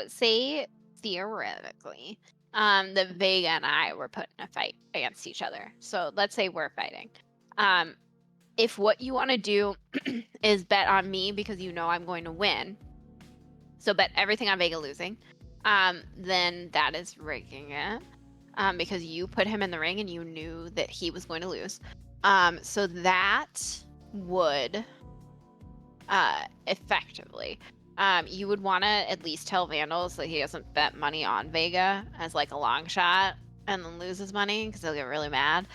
say theoretically, that Vega and I were put in a fight against each other. So let's say we're fighting. If what you want to do is bet on me because I'm going to win, so bet everything on Vega losing, then that is rigging it. Because you put him in the ring and you knew that he was going to lose. So that would effectively, you would want to at least tell Vandal so that he doesn't bet money on Vega as like a long shot and then lose his money because he'll get really mad.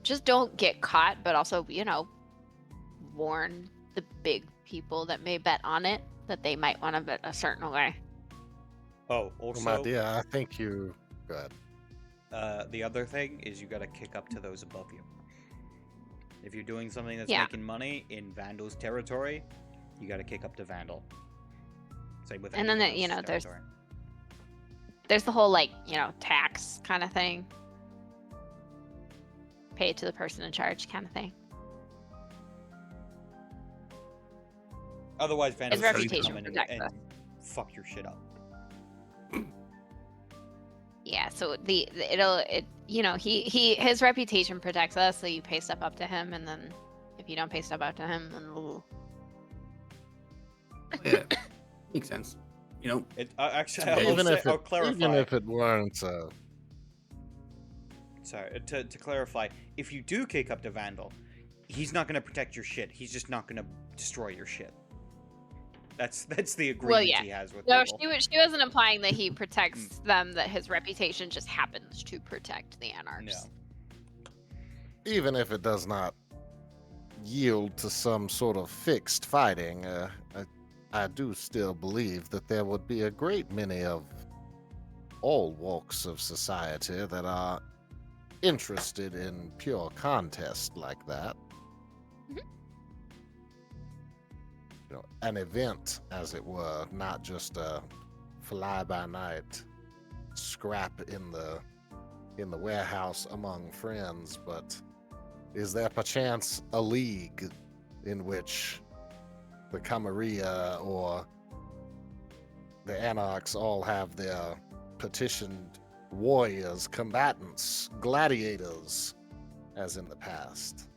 Just don't get caught, but also warn the big people that may bet on it that they might want to bet a certain way. Oh, Well, also, my dear, I think you. Go ahead. the other thing is you gotta kick up to those above you. If you're doing something that's Yeah. making money in Vandal's territory, you gotta kick up to Vandal. Same with And then anyone else's there's territory. there's the whole tax kind of thing. Pay to the person in charge kind of thing. Otherwise, Vandal's His just gonna reputation come in protects and us. fuck your shit up. Yeah, so his reputation protects us, so you pay stuff up to him, and then if you don't pay stuff up to him, then Yeah, makes sense. Actually, Even I'll clarify. even if it weren't. Sorry, to clarify, if you do kick up to Vandal, he's not gonna protect your shit. He's just not gonna destroy your shit. That's the agreement yeah. he has with no, people. she wasn't implying that he protects them; that his reputation just happens to protect the anarchs. Even if it does not yield to some sort of fixed fighting, I do still believe that there would be a great many of all walks of society that are interested in pure contest like that. Mhm. An event, as it were, not just a fly-by-night scrap in the warehouse among friends, but Is there perchance a league in which the Camarilla or the Anarchs all have their petitioned warriors, combatants, gladiators, as in the past?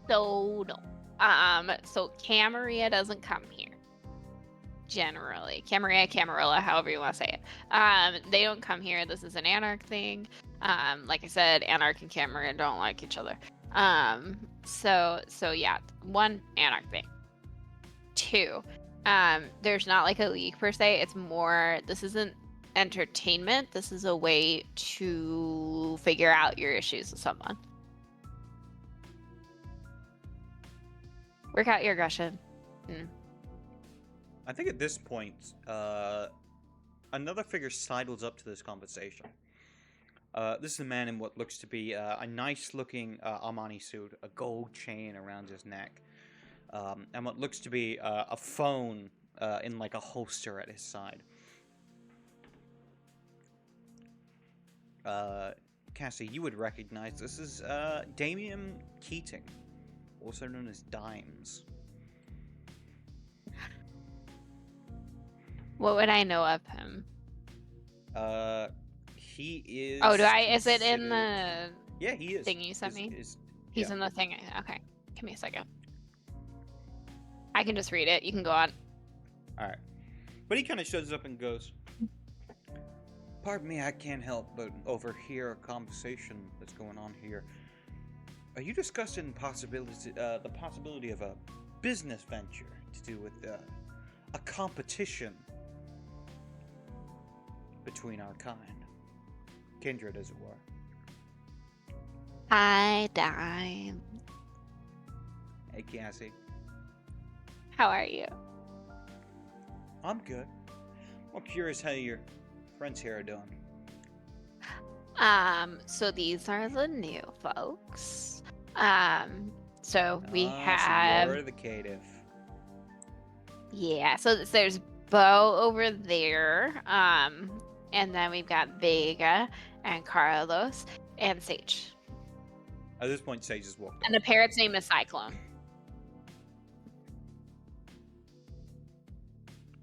So no. So Camarilla doesn't come here. Generally. Camarilla, Camarilla, however you want to say it. They don't come here. This is an Anarch thing. Like I said, Anarch and Camarilla don't like each other. So yeah, one, Anarch thing. Two, there's not like a league per se. It's more, this isn't entertainment. This is a way to figure out your issues with someone. Work out your aggression. I think at this point, another figure sidles up to this conversation. This is a man in what looks to be a nice-looking Armani suit, a gold chain around his neck, and what looks to be a phone in like a holster at his side. Cassie, you would recognize this is Damian Keating, also known as Dimes. What would I know of him? He is. Oh, is it in the Yeah, he is. thing you sent me? He's He's in the thing. Okay, give me a second. I can just read it. You can go on. All right, but he kind of shows up and goes, "Pardon me, I can't help but overhear a conversation that's going on here. Are you discussing the possibility of a business venture to do with a competition between our kind, kindred, as it were?" Hi, Dime. Hey, Cassie. How are you? I'm good. I'm curious how your friends here are doing. So these are the new folks. So we So have you're the cative. yeah. So there's Bo over there. And then we've got Vega and Carlos and Sage. At this point, Sage just walked. And the parrot's name is Cyclone.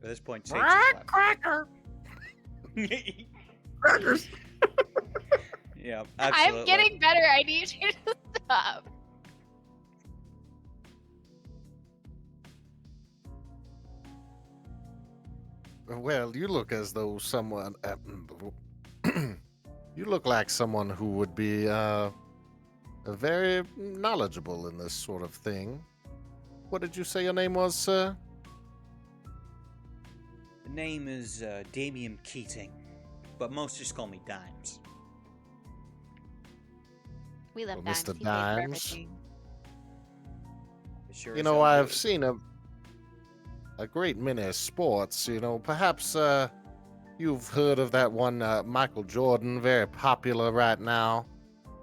At this point, Sage just left. Cracker. Crackers. Yeah, absolutely. I'm getting better. I need you to stop. Well, you look as though someone. You look like someone who would be very knowledgeable in this sort of thing. What did you say your name was, sir? The name is Damian Keating, but most just call me Dimes. We love Well, Dimes. Mr. He paid for Dimes. everything. Sure You as know, hell I've do. seen a great many sports. You know, perhaps you've heard of that one Michael Jordan, very popular right now.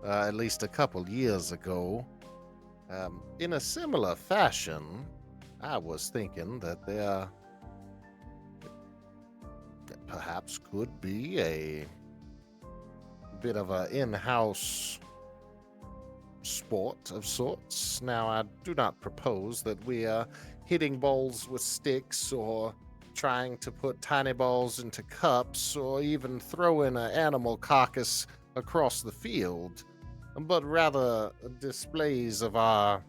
At least a couple years ago. In a similar fashion, I was thinking that there perhaps could be a bit of an in-house sport of sorts. Now, I do not propose that we are hitting balls with sticks or trying to put tiny balls into cups or even throwing an animal carcass across the field, but rather displays of our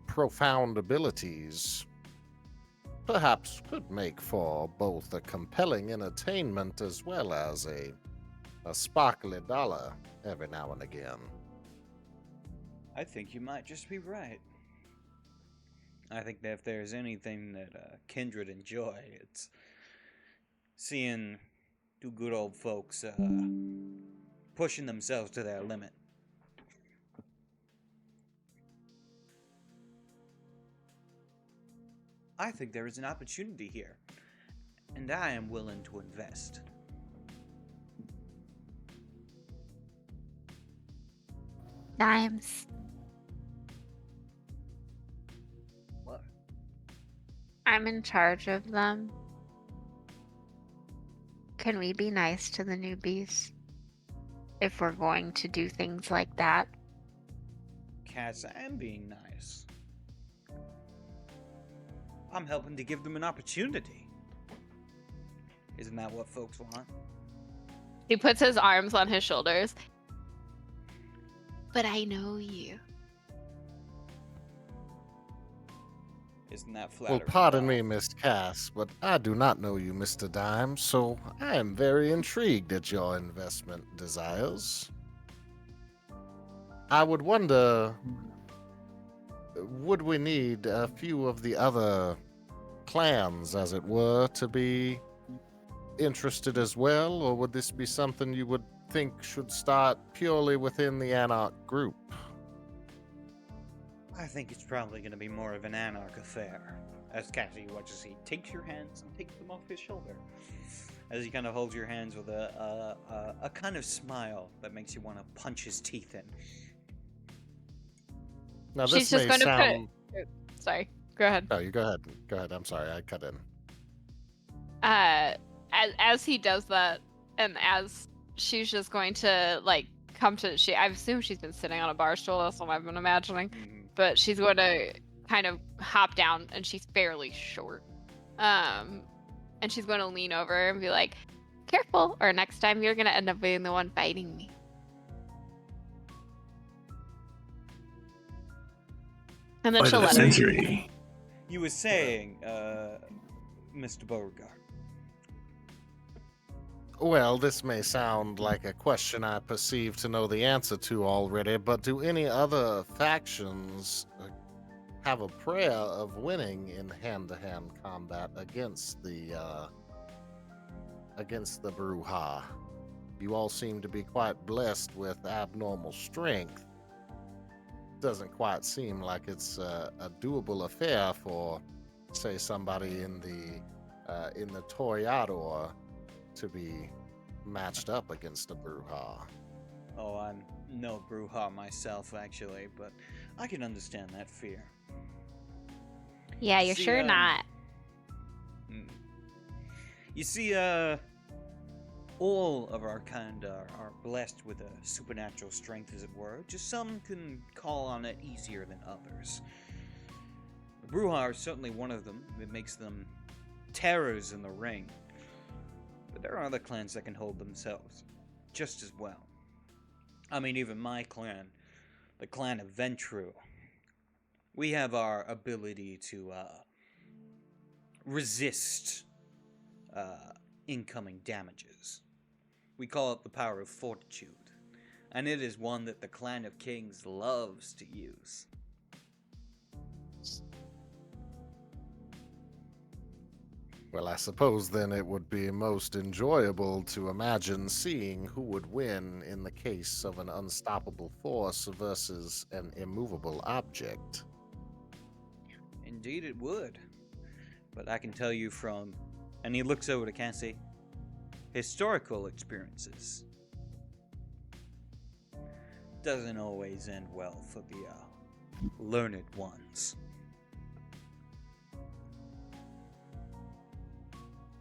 profound abilities perhaps could make for both a compelling entertainment as well as a sparkly dollar every now and again. I think you might just be right. I think that if there's anything that kindred enjoy, it's seeing two good old folks pushing themselves to their limit. I think there is an opportunity here, and I am willing to invest. Dimes. What? I'm in charge of them. Can we be nice to the newbies? if we're going to do things like that. Cats, I am being nice. I'm helping to give them an opportunity. Isn't that what folks want? He puts his arms on his shoulders. But I know you. Isn't that flattering? Well, pardon at me, all? Miss Cass, but I do not know you, Mr. Dime, so I am very intrigued at your investment desires. I would wonder, would we need a few of the other clans, as it were, to be interested as well, or would this be something you would think should start purely within the Anarch group? I think it's probably going to be more of an anarch affair. As Cassie watches, he takes your hands and takes them off his shoulder. As he kind of holds your hands with a kind of smile that makes you want to punch his teeth in. Now, She's this just may going to sound... Sorry, go ahead. No, you go ahead. Go ahead. I'm sorry, I cut in. As he does that, and as she's just going to like come to, I assume she's been sitting on a bar stool. That's what I've been imagining. But she's going to kind of hop down, and she's fairly short. And she's going to lean over and be like, "Careful, or next time you're going to end up being the one fighting me." And then By she'll the let him. century. You were saying, Mr. Beauregard. Well, this may sound like a question I perceive to know the answer to already, but do any other factions have a prayer of winning in hand-to-hand combat against the Bruja? You all seem to be quite blessed with abnormal strength. Doesn't quite seem like it's a doable affair for, say, somebody in the Toreador to be matched up against a Bruja. Oh, I'm no Bruja myself, actually, but I can understand that fear. Yeah, you're See, sure not. You see, all of our kind are blessed with a supernatural strength, as it were. Just some can call on it easier than others. The Bruja are certainly one of them. It makes them terrors in the ring. But there are other clans that can hold themselves just as well. I mean, even my clan, the clan of Ventru, we have our ability to resist incoming damages. We call it the power of fortitude, and it is one that the Clan of Kings loves to use. Well, I suppose then it would be most enjoyable to imagine seeing who would win in the case of an unstoppable force versus an immovable object. Indeed it would. But I can tell you from, and he looks over to Cassie, historical experiences doesn't always end well for the learned ones.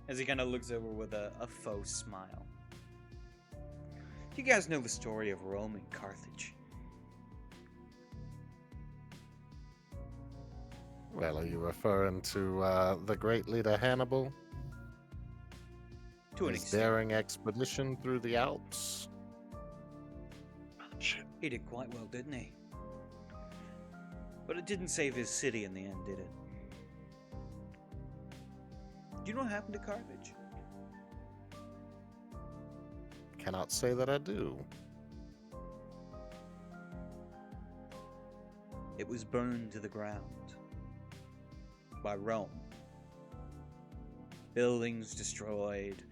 As he kind of looks over with a faux smile. You guys know the story of Rome and Carthage? Well, are you referring to the great leader Hannibal? To an His extent. daring expedition through the Alps? Shit. He did quite well, didn't he? But it didn't save his city in the end, did it? Do you know what happened to Carthage? Cannot say that I do. It was burned to the ground by Rome. Buildings destroyed,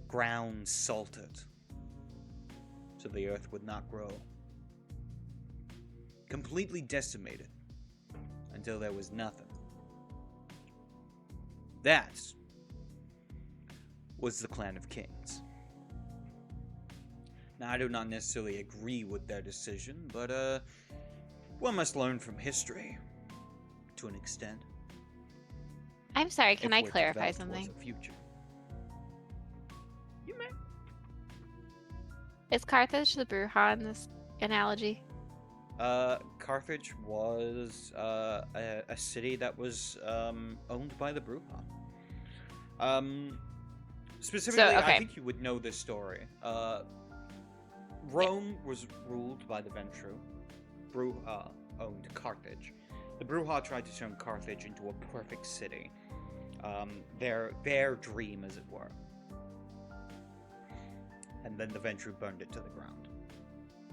ground salted, so the earth would not grow. Completely decimated until there was nothing. That was the Clan of Kings. Now, I do not necessarily agree with their decision, but one must learn from history to an extent. I'm sorry, can I if we're to clarify develop towards something? a future. You may. Is Carthage the Bruja in this analogy? Carthage was a city that was owned by the Bruja. Specifically, I okay. think you would know this story. Rome was ruled by the Ventru. Bruja owned Carthage. The Bruja tried to turn Carthage into a perfect city. Their dream, as it were. And then the Ventru burned it to the ground.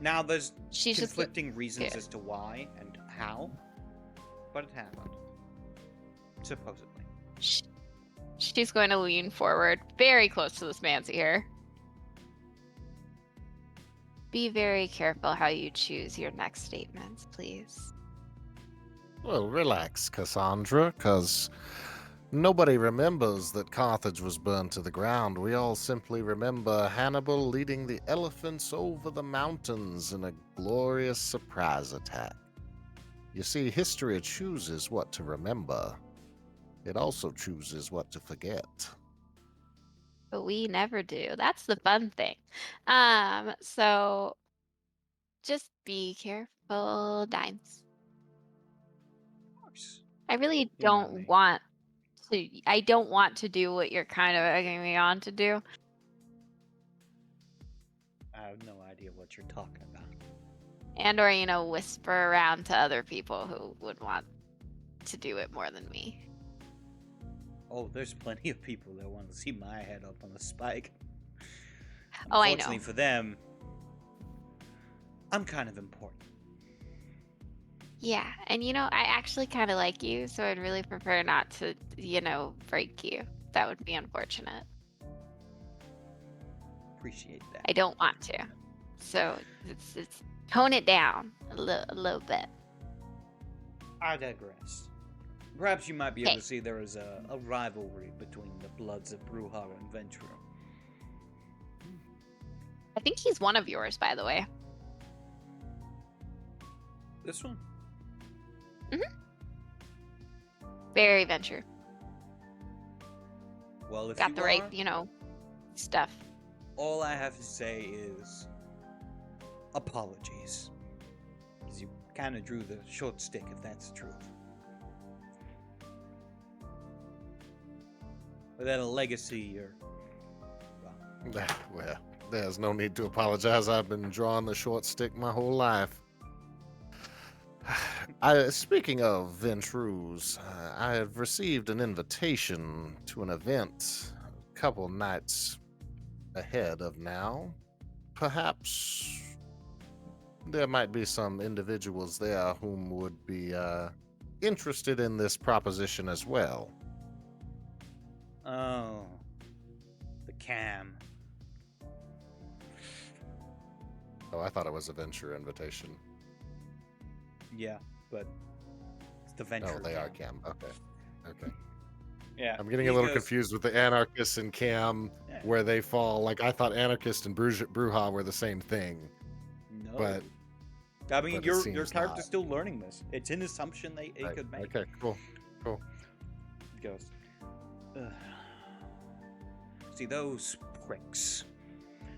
Now there's She's just conflicting reasons yeah. as to why and how, but it happened. Supposedly. She's going to lean forward, very close to this man's ear. Be very careful how you choose your next statements, please. Well, relax, Cassandra, because nobody remembers that Carthage was burned to the ground. We all simply remember Hannibal leading the elephants over the mountains in a glorious surprise attack. You see, history chooses what to remember. It also chooses what to forget. But we never do. That's the fun thing. So just be careful, Dimes. Of course. I really You know don't me. want to. I don't want to do what you're kind of egging me on to do. I have no idea what you're talking about. And or whisper around to other people who would want to do it more than me. Oh, there's plenty of people that want to see my head up on a spike. Oh, I know. Unfortunately for them, I'm kind of important. Yeah, and I actually kind of like you, so I'd really prefer not to, break you. That would be unfortunate. Appreciate that. I don't want to. So it's tone it down a little bit. I digress. Perhaps you might be able Okay. to see there is a rivalry between the Bloods of Bruja and Ventru. I think he's one of yours, by the way. This one? Very venture. Well, if Got you the are, right, stuff. all I have to say is apologies. Because you kind of drew the short stick, if that's the truth. Without a legacy or... Well, there's no need to apologize. I've been drawing the short stick my whole life. Speaking of Ventrus, I have received an invitation to an event a couple nights ahead of now. Perhaps there might be some individuals there whom would be interested in this proposition as well. Oh. The cam. Oh, I thought it was a venture invitation. Yeah, but it's the Ventru Oh, they are cam. Cam. Okay. Yeah. I'm getting he a little goes- confused with the anarchists and Cam, Yeah. where they fall. Like, I thought anarchist and Bruja were the same thing. No. But I mean, but it your seems character's not. still learning this. It's an assumption they Right, could make. okay, cool. He goes, "Ugh. See, those pricks,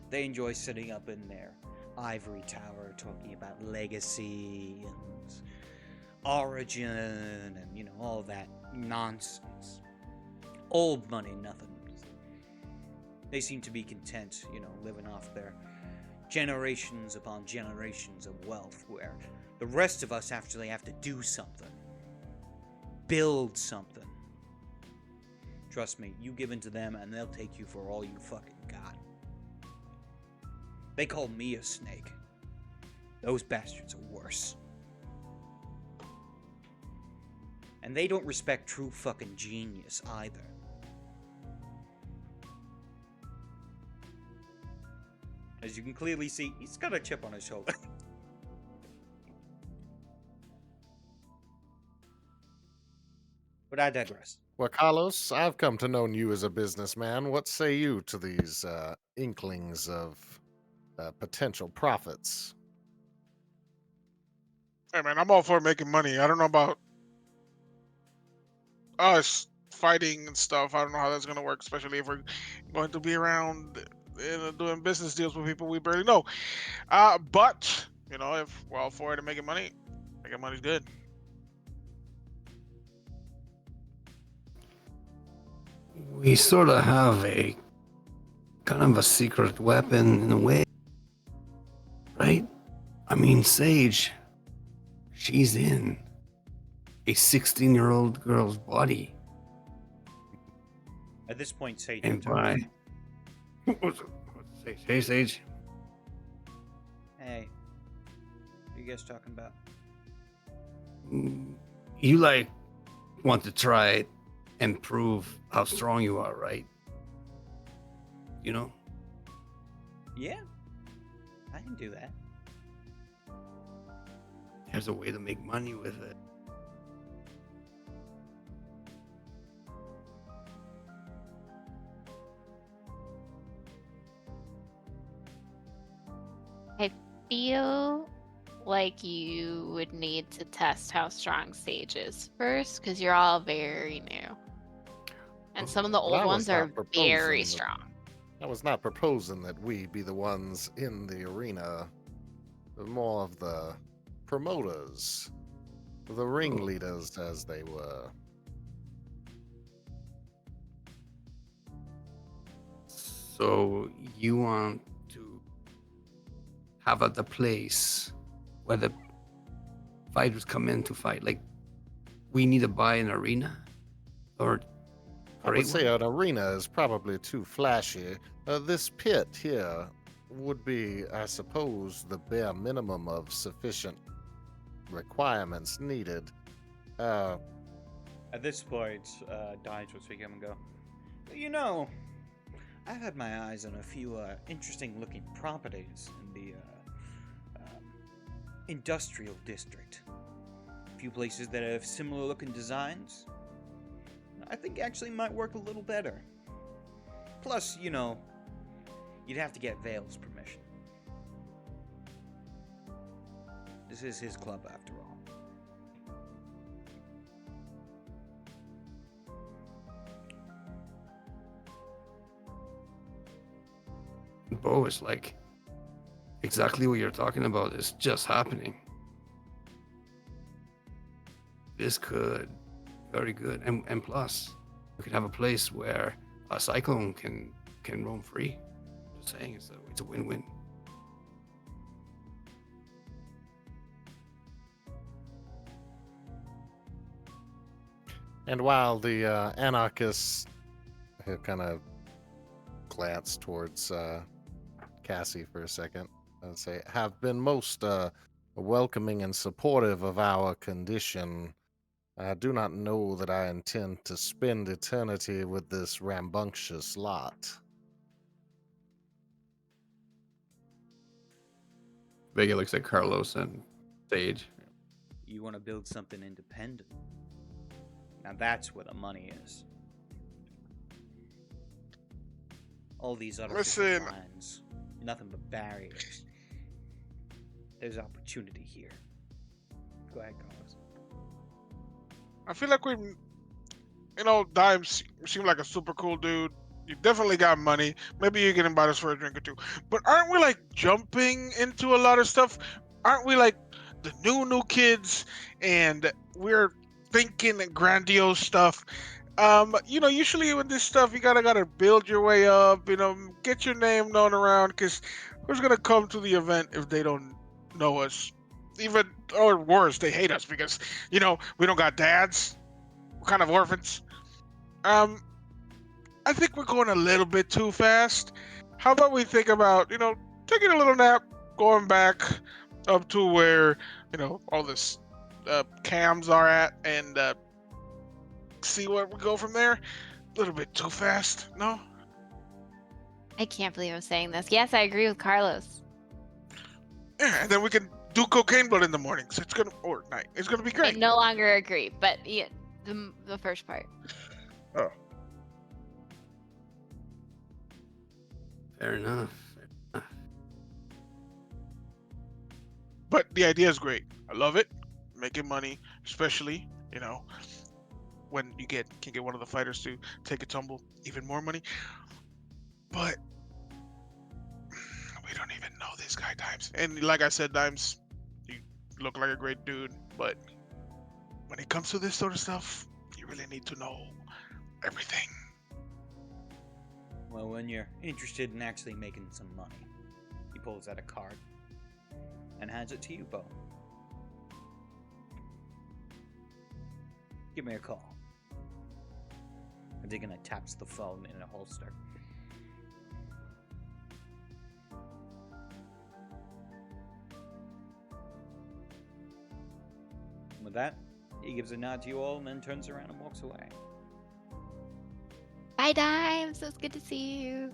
they enjoy sitting up in their ivory tower talking about legacy and origin and, all that nonsense. Old money, nothing. They seem to be content, living off their generations upon generations of wealth, where the rest of us actually have to do something. Build something. Trust me, you give in to them and they'll take you for all you fucking got. They call me a snake. Those bastards are worse. And they don't respect true fucking genius either. As you can clearly see, he's got a chip on his shoulder. But I digress. Well, Carlos, I've come to know you as a businessman. What say you to these inklings of potential profits? Hey man, I'm all for making money. I don't know about us fighting and stuff. I don't know how that's gonna work, especially if we're going to be around doing business deals with people we barely know. But if we're all for it and making money's good. We sort of have a kind of a secret weapon in a way, right? I mean, Sage, she's in a 16-year-old girl's body. At this point, Sage And returns. what's Sage? Hey, Sage. Hey, what are you guys talking about? You want to try and prove how strong you are, right? You know? Yeah, I can do that. There's a way to make money with it. Feel like you would need to test how strong Sage is first, because you're all very new. And some of the Well, I old was ones are not proposing very that- strong. I was not proposing that we be the ones in the arena. More of the promoters, the ringleaders, as they were. So you want to have at the place where the fighters come in to fight? Like, we need to buy an arena? Or I would create say one? an arena is probably too flashy. This pit here would be, I suppose, the bare minimum of sufficient requirements needed. At this point, Dodge will speak up and go, you know, I've had my eyes on a few interesting looking properties in the industrial district. A few places that have similar looking designs. I think actually might work a little better. Plus, you'd have to get Vale's permission. This is his club after all. Bo is like, exactly what you're talking about is just happening. This could very good, and plus, we could have a place where a cyclone can roam free. Just saying, it's a win-win. And while the anarchists have kind of glanced towards Cassie for a second, and say, have been most welcoming and supportive of our condition, I do not know that I intend to spend eternity with this rambunctious lot. Vega looks at Carlos and Sage. You want to build something independent. Now that's where the money is. All these artificial Listen. lines, nothing but barriers. There's opportunity here. Go ahead, Carlos. I feel like Dime seemed like a super cool dude. You definitely got money. Maybe you can invite us for a drink or two. But aren't we like jumping into a lot of stuff? Aren't we like the new kids and we're thinking grandiose stuff? Usually with this stuff you gotta build your way up, get your name known around, because who's gonna come to the event if they don't know us? Even, or worse, they hate us because, we don't got dads. We're kind of orphans. I think we're going a little bit too fast. How about we think about, taking a little nap, going back up to where, all this cams are at, and see where we go from there? A little bit too fast, no? I can't believe I'm saying this. Yes, I agree with Carlos. Yeah, and then we can do cocaine blood in the mornings. Or night. It's gonna be I great. no longer agree, but yeah, the first part. Oh. Fair enough. But the idea is great. I love it. Making money, especially, when you can get one of the fighters to take a tumble, even more money. But We don't even know this guy, Dimes. And like I said, Dimes, you look like a great dude, but when it comes to this sort of stuff, you really need to know everything. Well, when you're interested in actually making some money, he pulls out a card and hands it to you, Bo. Give me a call. And he gonna taps the phone in a holster. With that, he gives a nod to you all and then turns around and walks away. Bye, Dimes. It was good to see you. You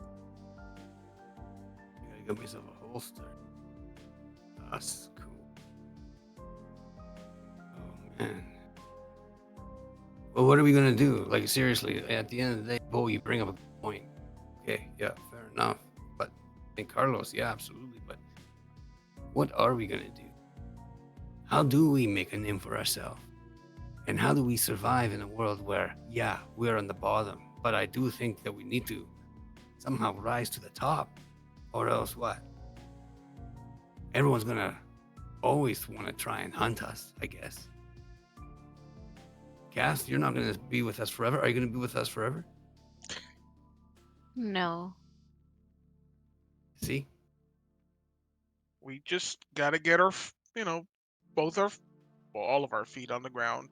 gotta get myself a holster. That's cool. Oh man. Well, what are we gonna do? Like seriously, at the end of the day, Bo, you bring up a good point. Okay, yeah, fair enough. But I think Carlos, yeah, absolutely. But what are we gonna do? How do we make a name for ourselves? And how do we survive in a world where, yeah, we're on the bottom, but I do think that we need to somehow rise to the top, or else what? Everyone's gonna always want to try and hunt us, I guess. Cass, you're not gonna be with us forever. Are you gonna be with us forever? No. See? We just gotta get our, both our, well, all of our feet on the ground,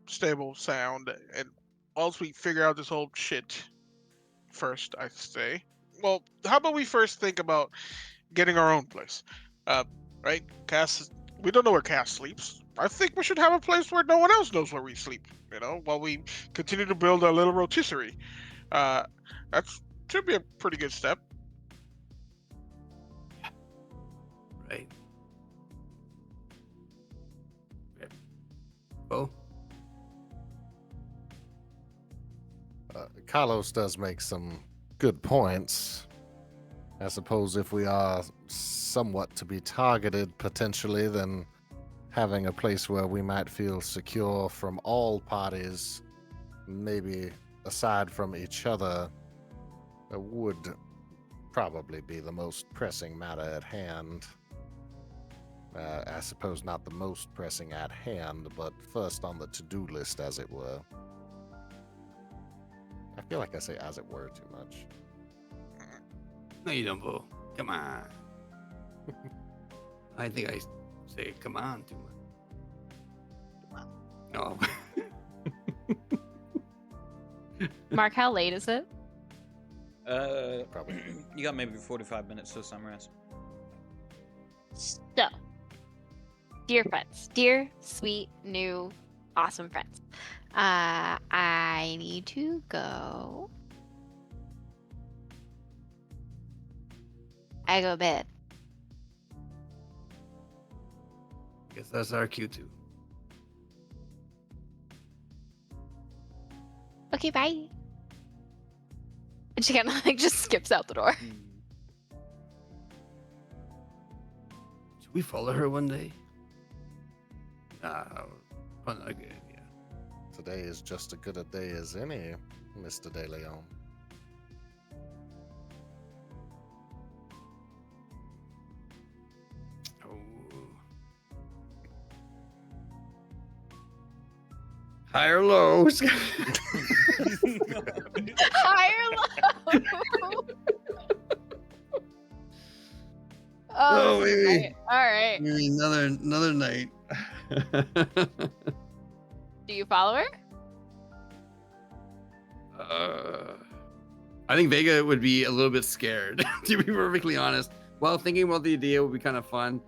stable, sound, and once we figure out this whole shit first, I say. Well, how about we first think about getting our own place? Uh, right? Cass, we don't know where Cass sleeps. I think we should have a place where no one else knows where we sleep. While we continue to build our little rotisserie. Uh, that should be a pretty good step. Right. Okay. Oh, Carlos does make some good points. I suppose if we are somewhat to be targeted potentially, then having a place where we might feel secure from all parties, maybe aside from each other, would probably be the most pressing matter at hand. I suppose not the most pressing at hand, but first on the to-do list, as it were. I feel like I say as it were too much. no, you don't, Bo. Come on. I think I say come on too much. No. Mark, how late is it? Probably. You got maybe 45 minutes to summarize. So, dear friends, dear, sweet, new, awesome friends, I need to go. I go to bed. Guess that's our cue too. Okay, bye. And she kind of like just skips out the door. Should we follow her one day? Nah, probably not a good idea. Today is just as good a day as any, Mr. De Leon. Oh. High or low? High or low? Oh, this is baby. great. All right. Maybe another night. Do you follow her? I think Vega would be a little bit scared, to be perfectly honest. While thinking about the idea would be kind of fun,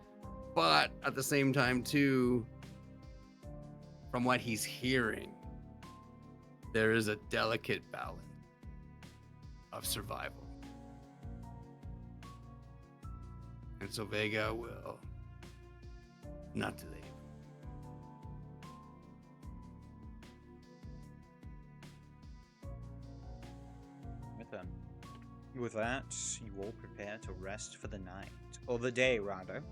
but at the same time, too, from what he's hearing, there is a delicate balance of survival. And so Vega will not delay. With that, you all prepare to rest for the night, or the day rather,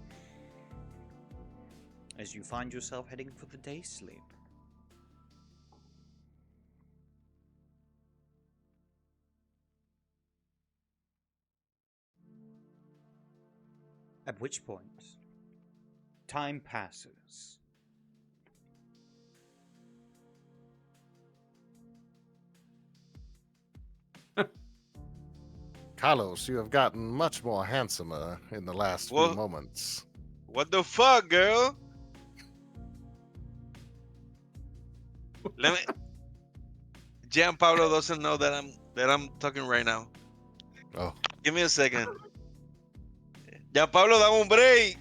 as you find yourself heading for the day sleep. At which point, time passes. Carlos, you have gotten much more handsomer in the last few Well- moments. What the fuck, girl? Let me. Gianpablo doesn't know that I'm talking right now. Oh, Give me a second. Gianpablo, dame un break.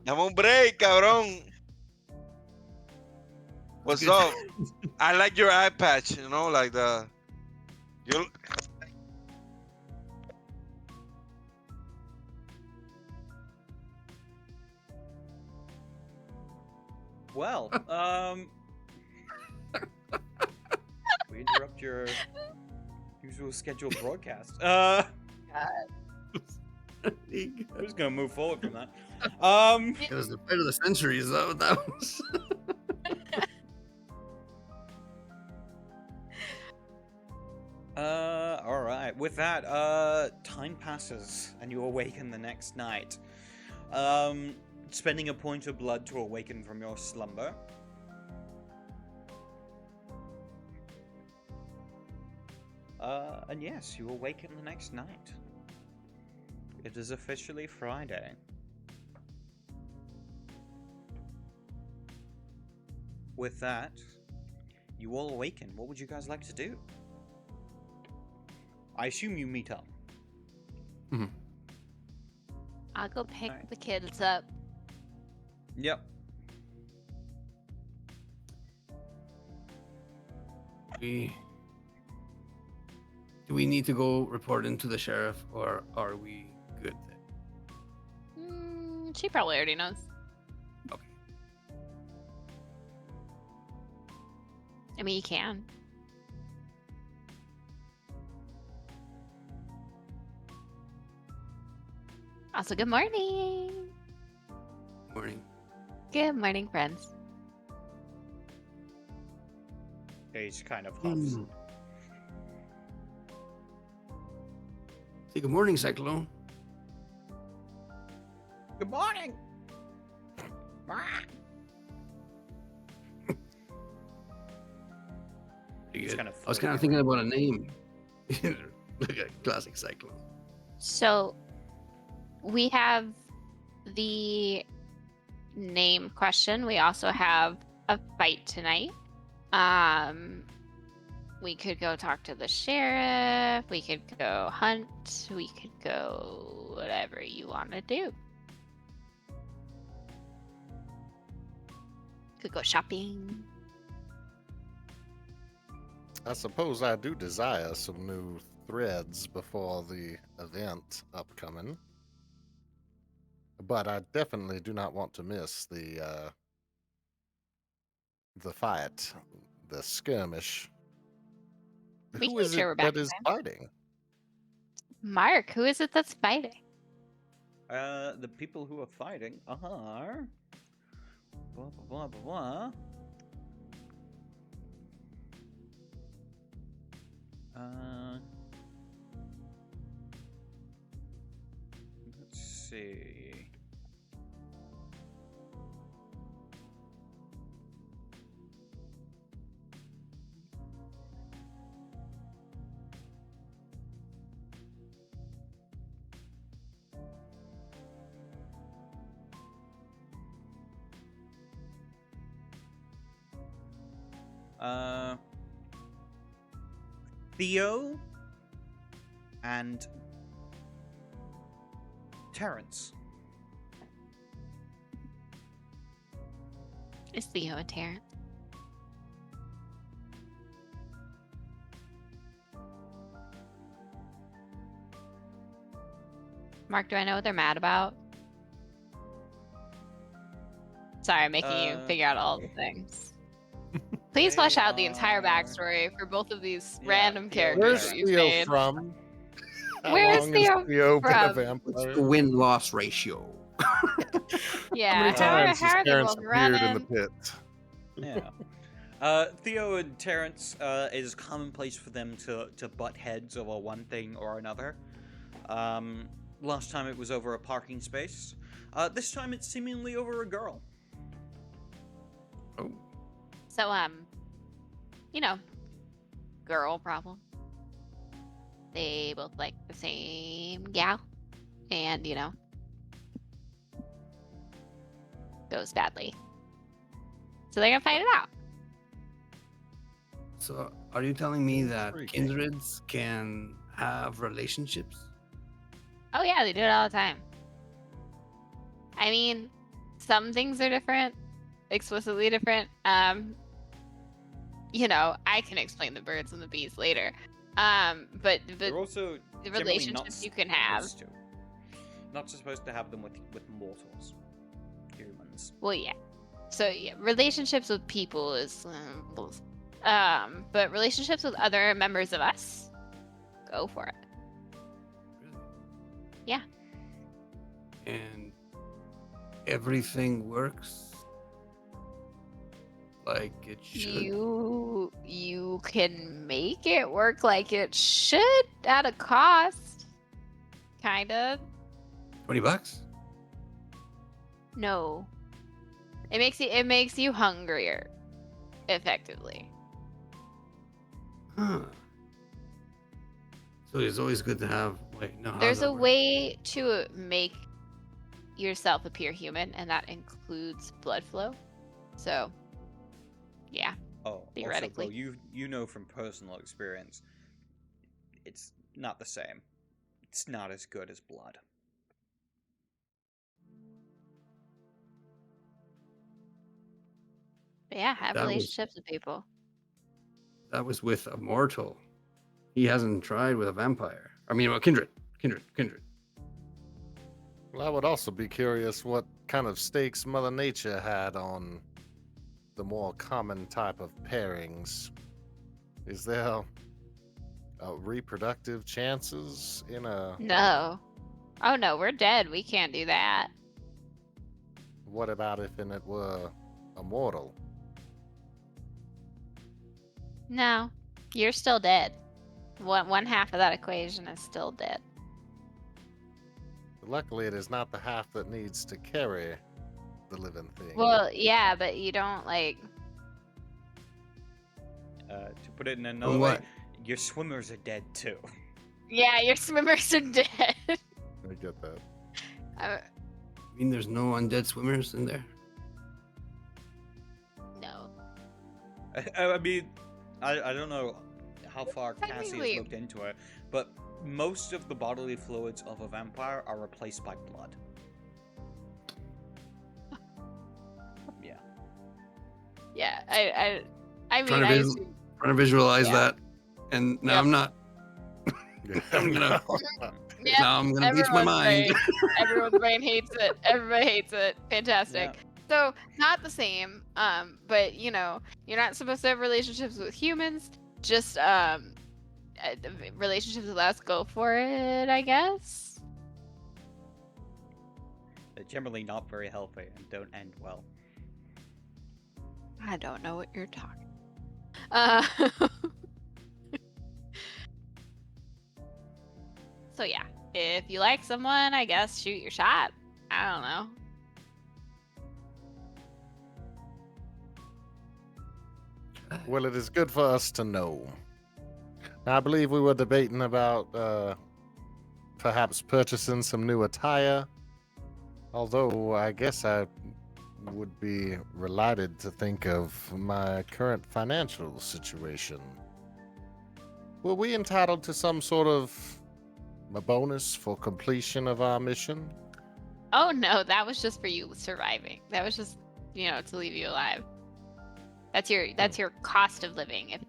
Dame un break, cabrón. What's Good. up? I like your eye patch, you know, like the. You. Well, we interrupt your usual scheduled broadcast. I'm just gonna move forward from that. It was the fight of the centuries, though. That was. All right. With that, time passes and you awaken the next night. Spending a point of blood to awaken from your slumber. And yes, you awaken the next night. It is officially Friday. With that, you all awaken. What would you guys like to do? I assume you meet up. I'll go pick Alright. the kids up. Yep. Do we need to go report into the sheriff, or are we good? She probably already knows. Okay. I mean, you can. Also, good morning. Morning. Good morning, friends. He's kind of huffs. Say good morning, Cyclone. Good morning. Pretty He's good. kind of I was kind of floating thinking about a name. Like a classic Cyclone. So, we have the name question. We also have a fight tonight. We could go talk to the sheriff. We could go hunt. We could go whatever you want to do. Could go shopping. I suppose I do desire some new threads before the event upcoming. But I definitely do not want to miss the fight, the skirmish. We Who can is share it back that is time. fighting? Mark, who is it that's fighting? The people who are fighting are blah blah blah blah blah. Let's see. Theo and Terrence. It's Theo and Terrence. Mark, do I know what they're mad about? Sorry, I'm making you figure out all the things. Please They flesh out the entire are- backstory for both of these Yeah, random Theo and characters Where's that you've Theo made. from? How Where's long Theo has Theo been a from? What's vampire? the win-loss ratio? Yeah, How many times how has are they Terrence both appeared in the running? pit? Yeah. Theo and Terrence, it is commonplace for them to butt heads over one thing or another. Last time it was over a parking space. This time it's seemingly over a girl. Oh, So, you know, girl problem. They both like the same gal. And, goes badly. So they're gonna fight it out. so are you telling me that Intriguing. kindreds can have relationships? Oh yeah, they do it all the time. I mean, some things are different, explicitly different. I can explain the birds and the bees later. But They're also the generally relationships you can have. Not supposed to have them with mortals, humans. Well, yeah. So yeah, relationships with people is, but relationships with other members of us, go for it. Yeah. And everything works like it should. You can make it work like it should at a cost. Kind of. $20? No. It makes you hungrier, effectively. Huh. So it's always good to have. Wait, no. how There's does that a work? way to make yourself appear human, and that includes blood flow. So, yeah. Oh, Theoretically. also, though, you know from personal experience, it's not the same. It's not as good as blood. But yeah, have That was- relationships with people. That was with a mortal. He hasn't tried with a vampire. I mean, well, kindred. Well, I would also be curious what kind of stakes Mother Nature had on the more common type of pairings. Is there reproductive chances in a... No. Oh no, we're dead. We can't do that. What about if it were immortal? No. You're still dead. One half of that equation is still dead. Luckily, it is not the half that needs to carry the living thing. Well, yeah, but you don't To put it in another way, what? your swimmers are dead too. Yeah, your swimmers are dead. I get that. I mean, there's no undead swimmers in there. No. I mean, I don't know how far Cassie has Technically- looked into it, but most of the bodily fluids of a vampire are replaced by blood. Yeah. Yeah, I mean, Trying to, I vis- trying to visualize Yeah. that, and now Yep. I'm not. I'm gonna. yeah, Now I'm gonna beat my mind. Everyone's brain hates it. Everybody hates it. Fantastic. Yeah. So not the same. But you're not supposed to have relationships with humans. Just relationships with us. Go for it, I guess. They're generally not very healthy and don't end well. I don't know what you're talking. So yeah, if you like someone, I guess shoot your shot. I don't know. Well, it is good for us to know. Now, I believe we were debating about perhaps purchasing some new attire. Although I guess I would be related to think of my current financial situation. Were we entitled to some sort of a bonus for completion of our mission? Oh no, that was just for you surviving. That was just, to leave you alive. That's your cost of living, if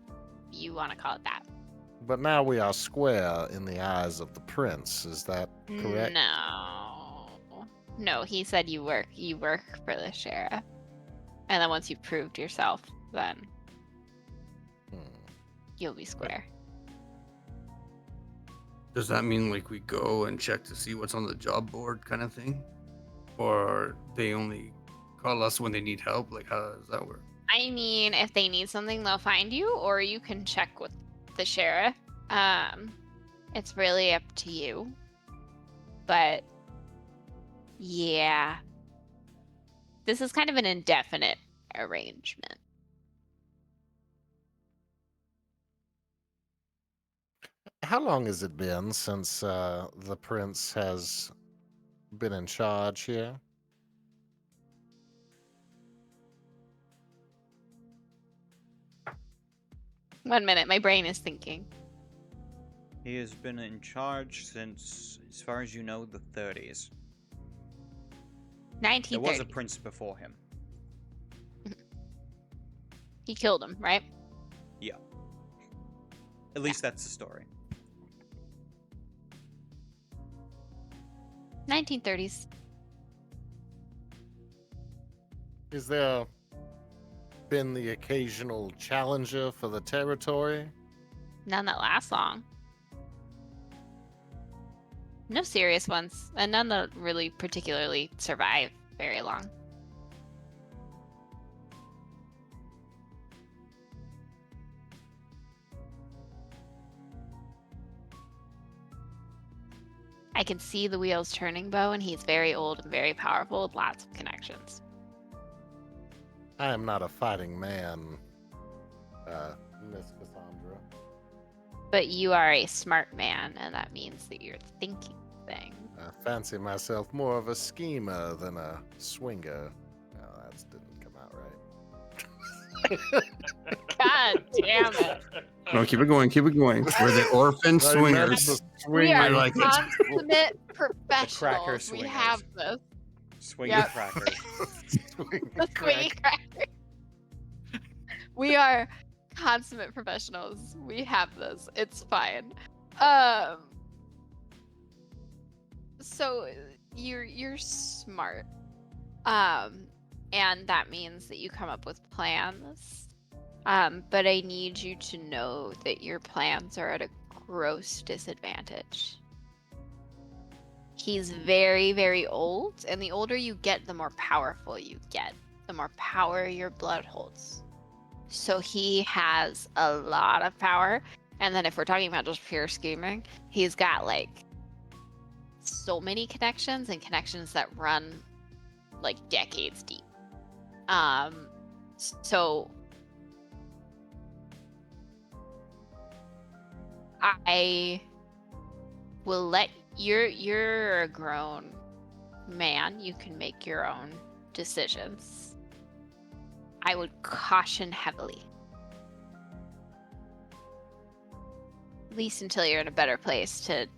you want to call it that. But now we are square in the eyes of the prince. Is that correct? No, he said you work for the sheriff. And then once you've proved yourself, then Hmm. you'll be square. Does that mean like we go and check to see what's on the job board kind of thing? Or they only call us when they need help? Like, how does that work? I mean, if they need something, they'll find you, or you can check with the sheriff. It's really up to you. But yeah, this is kind of an indefinite arrangement. How long has it been since the prince has been in charge here? One minute, my brain is thinking. He has been in charge since, as far as you know, the 30s. There 1930. was a prince before him. He killed him, right? Yeah. At least that's the story. 1930s. Is there been the occasional challenger for the territory? None that last long. No serious ones, and none that really particularly survive very long. I can see the wheels turning, Bo, and he's very old and very powerful with lots of connections. I am not a fighting man, Miss Cassandra. But you are a smart man, and that means that you're thinking things. I fancy myself more of a schemer than a swinger. No, that didn't come out right. God damn it. No, keep it going. Keep it going. We're the orphan I meant swingers. the We are I like it. consummate cracker professionals. We swingers. have this. Swing Yep. crackers. The swinging cracker. We are consummate professionals. We have this. It's fine. So you're smart. And that means that you come up with plans. But I need you to know that your plans are at a gross disadvantage. He's very, very old, and the older you get, the more powerful you get, the more power your blood holds. So he has a lot of power. And then if we're talking about just pure scheming, he's got like so many connections, and connections that run like decades deep. So I will let you're a grown man. You can make your own decisions. I would caution heavily. At least until you're in a better place to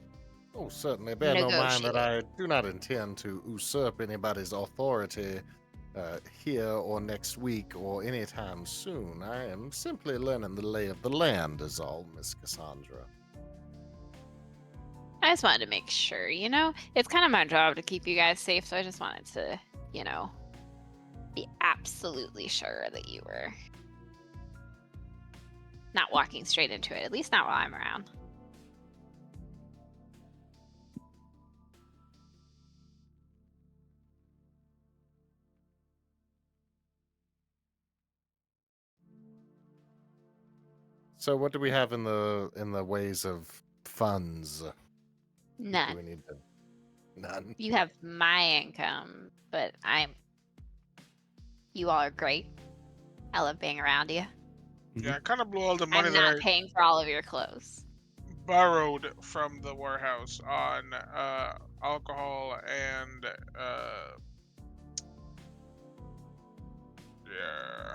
Oh, certainly. Bear no mind that negotiate. I do not intend to usurp anybody's authority here or next week or anytime soon. I am simply learning the lay of the land, is all, Miss Cassandra. I just wanted to make sure, it's kind of my job to keep you guys safe, so I just wanted to, be absolutely sure that you were not walking straight into it, at least not while I'm around. So, what do we have in the ways of funds? Do None. we need to? None. You have my income, but you all are great. I love being around you. Yeah, I kind of blew all the money I'm that not I paying for all of your clothes. borrowed from the warehouse on alcohol and yeah.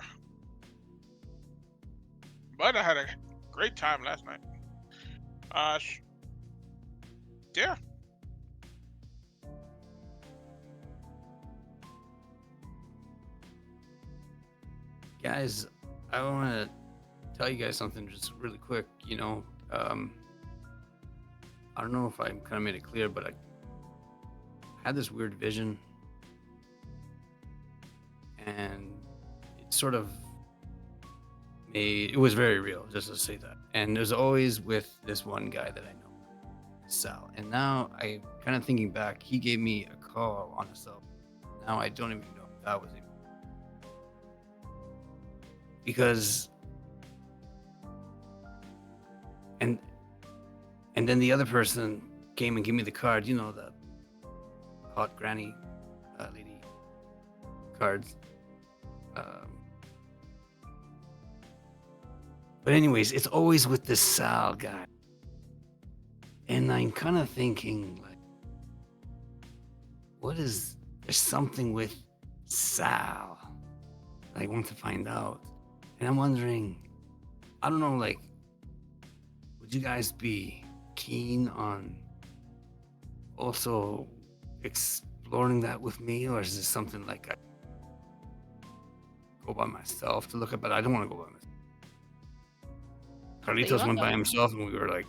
But I had a great time last night. Yeah. Guys, I want to tell you guys something just really quick. I don't know if I kind of made it clear, but I had this weird vision, and it sort of it was very real, just to say that. And it was always with this one guy that I know, Sal. And now I kind of thinking back, he gave me a call on a cell. Now I don't even know if that was him. Because and then the other person came and gave me the card, that hot granny lady cards. But anyways, it's always with this Sal guy. And I'm kind of thinking, like, there's something with Sal that I want to find out. And I'm wondering, I don't know, like, would you guys be keen on also exploring that with me? Or is this something like I go by myself to look at? But I don't want to go by myself. Carlitos wanna went by go? himself and we were like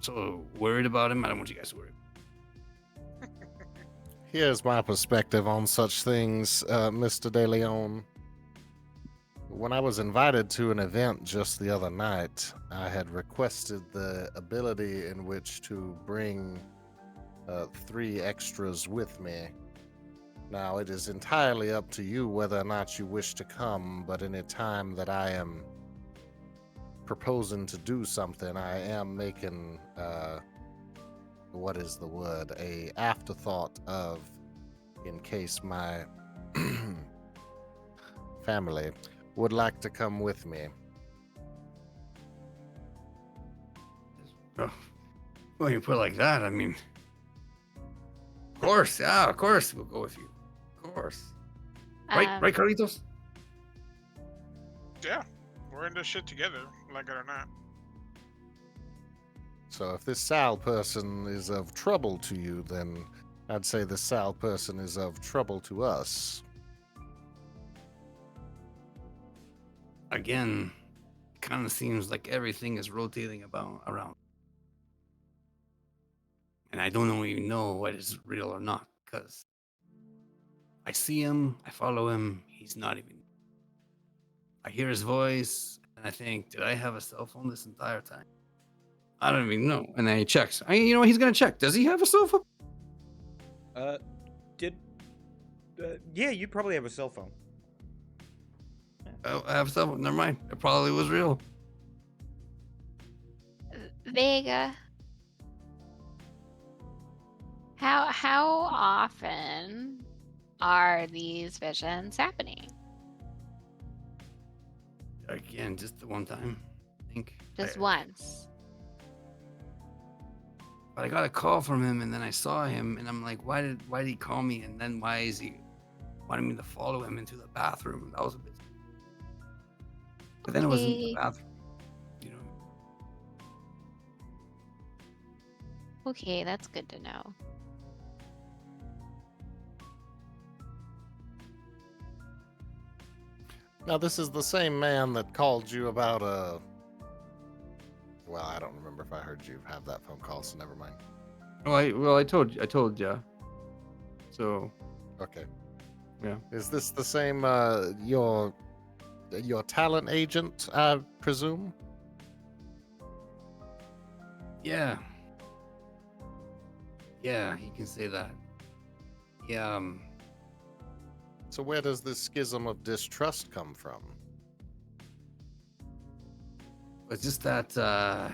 so worried about him. I don't want you guys to worry. Here's my perspective on such things, Mr. De Leon. When I was invited to an event just the other night, I had requested the ability in which to bring 3 extras with me. Now, it is entirely up to you whether or not you wish to come, but any time that I am proposing to do something, I am making, what is the word, a afterthought of, in case my family would like to come with me. Oh, well, you put it like that, I mean, of course, yeah, of course we'll go with you. Of course. Right, Carlitos? Yeah, we're in this shit together, like it or not. So if this Sal person is of trouble to you, then I'd say the Sal person is of trouble to us. Again, it kind of seems like everything is rotating around. And I don't even know what is real or not, because I see him, I follow him, he's not even. I hear his voice, and I think, did I have a cell phone this entire time? I don't even know. And then he checks. He's gonna check. Does he have a cell phone? Yeah, you probably have a cell phone. Oh, I have a cell phone. Never mind. It probably was real. Vega. How often are these visions happening? Again, just the one time, I think. Just once. But I got a call from him, and then I saw him, and I'm like, why did he call me? And then why is he wanting me to follow him into the bathroom? That was a bit. But then it wasn't the Okay. bathroom, Okay, that's good to know. Now, this is the same man that called you about well, I don't remember if I heard you have that phone call, so never mind. I told you. So. Okay. Yeah. Is this the same, your talent agent, I presume? Yeah. Yeah, he can say that. Yeah. So where does this schism of distrust come from? It's just that I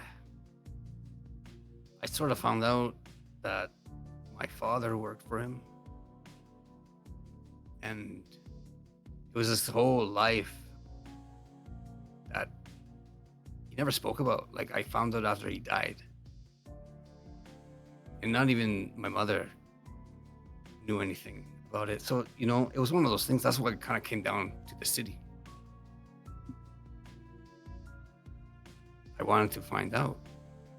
sort of found out that my father worked for him. And it was this whole life that he never spoke about. Like, I found out after he died. And not even my mother knew anything about it. So, it was one of those things. That's why it kind of came down to the city. I wanted to find out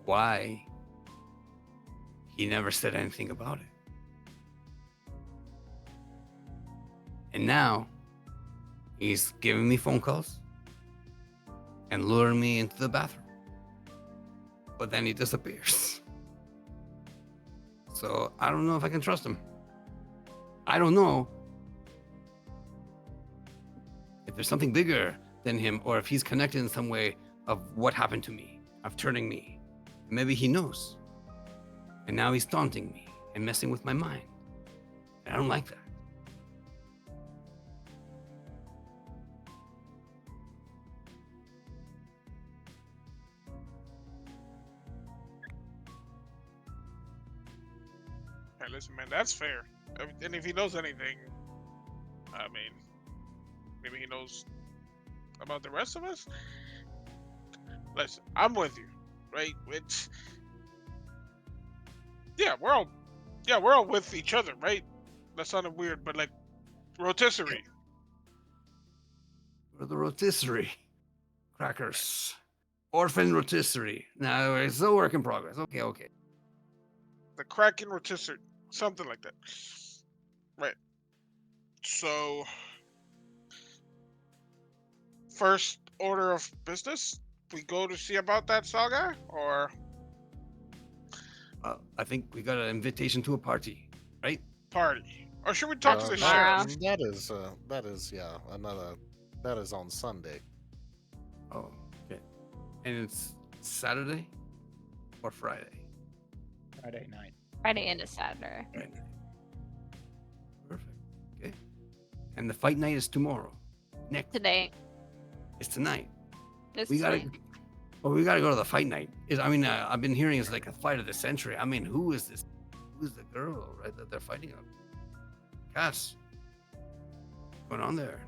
why he never said anything about it. And now he's giving me phone calls and luring me into the bathroom. But then he disappears. So I don't know if I can trust him. I don't know if there's something bigger than him, or if he's connected in some way of what happened to me, of turning me. Maybe he knows. And now he's taunting me and messing with my mind. And I don't like that. Hey, listen, man, that's fair. And if he knows anything, I mean, maybe he knows about the rest of us. Listen, I'm with you, right? It's we're all with each other, right? That sounded weird, but like rotisserie. For the rotisserie. Crackers. Orphan rotisserie. No, it's still work in progress. Okay. The Kraken rotisserie, something like that. Right. So, first order of business, we go to see about that saga, or I think we got an invitation to a party, right? party, or should we talk That's to the tomorrow. sheriff? that is another. That is on Sunday. Oh, okay. And it's Saturday or Friday? Friday night. Friday into Saturday. Right. Perfect. Okay. And the fight night is tomorrow. Next. Today. It's tonight. It's We gotta. today. Well, we gotta go to the fight night. I've been hearing it's like a fight of the century. I mean, who is this? Who's the girl, right? That they're fighting on? Cass. What's going on there?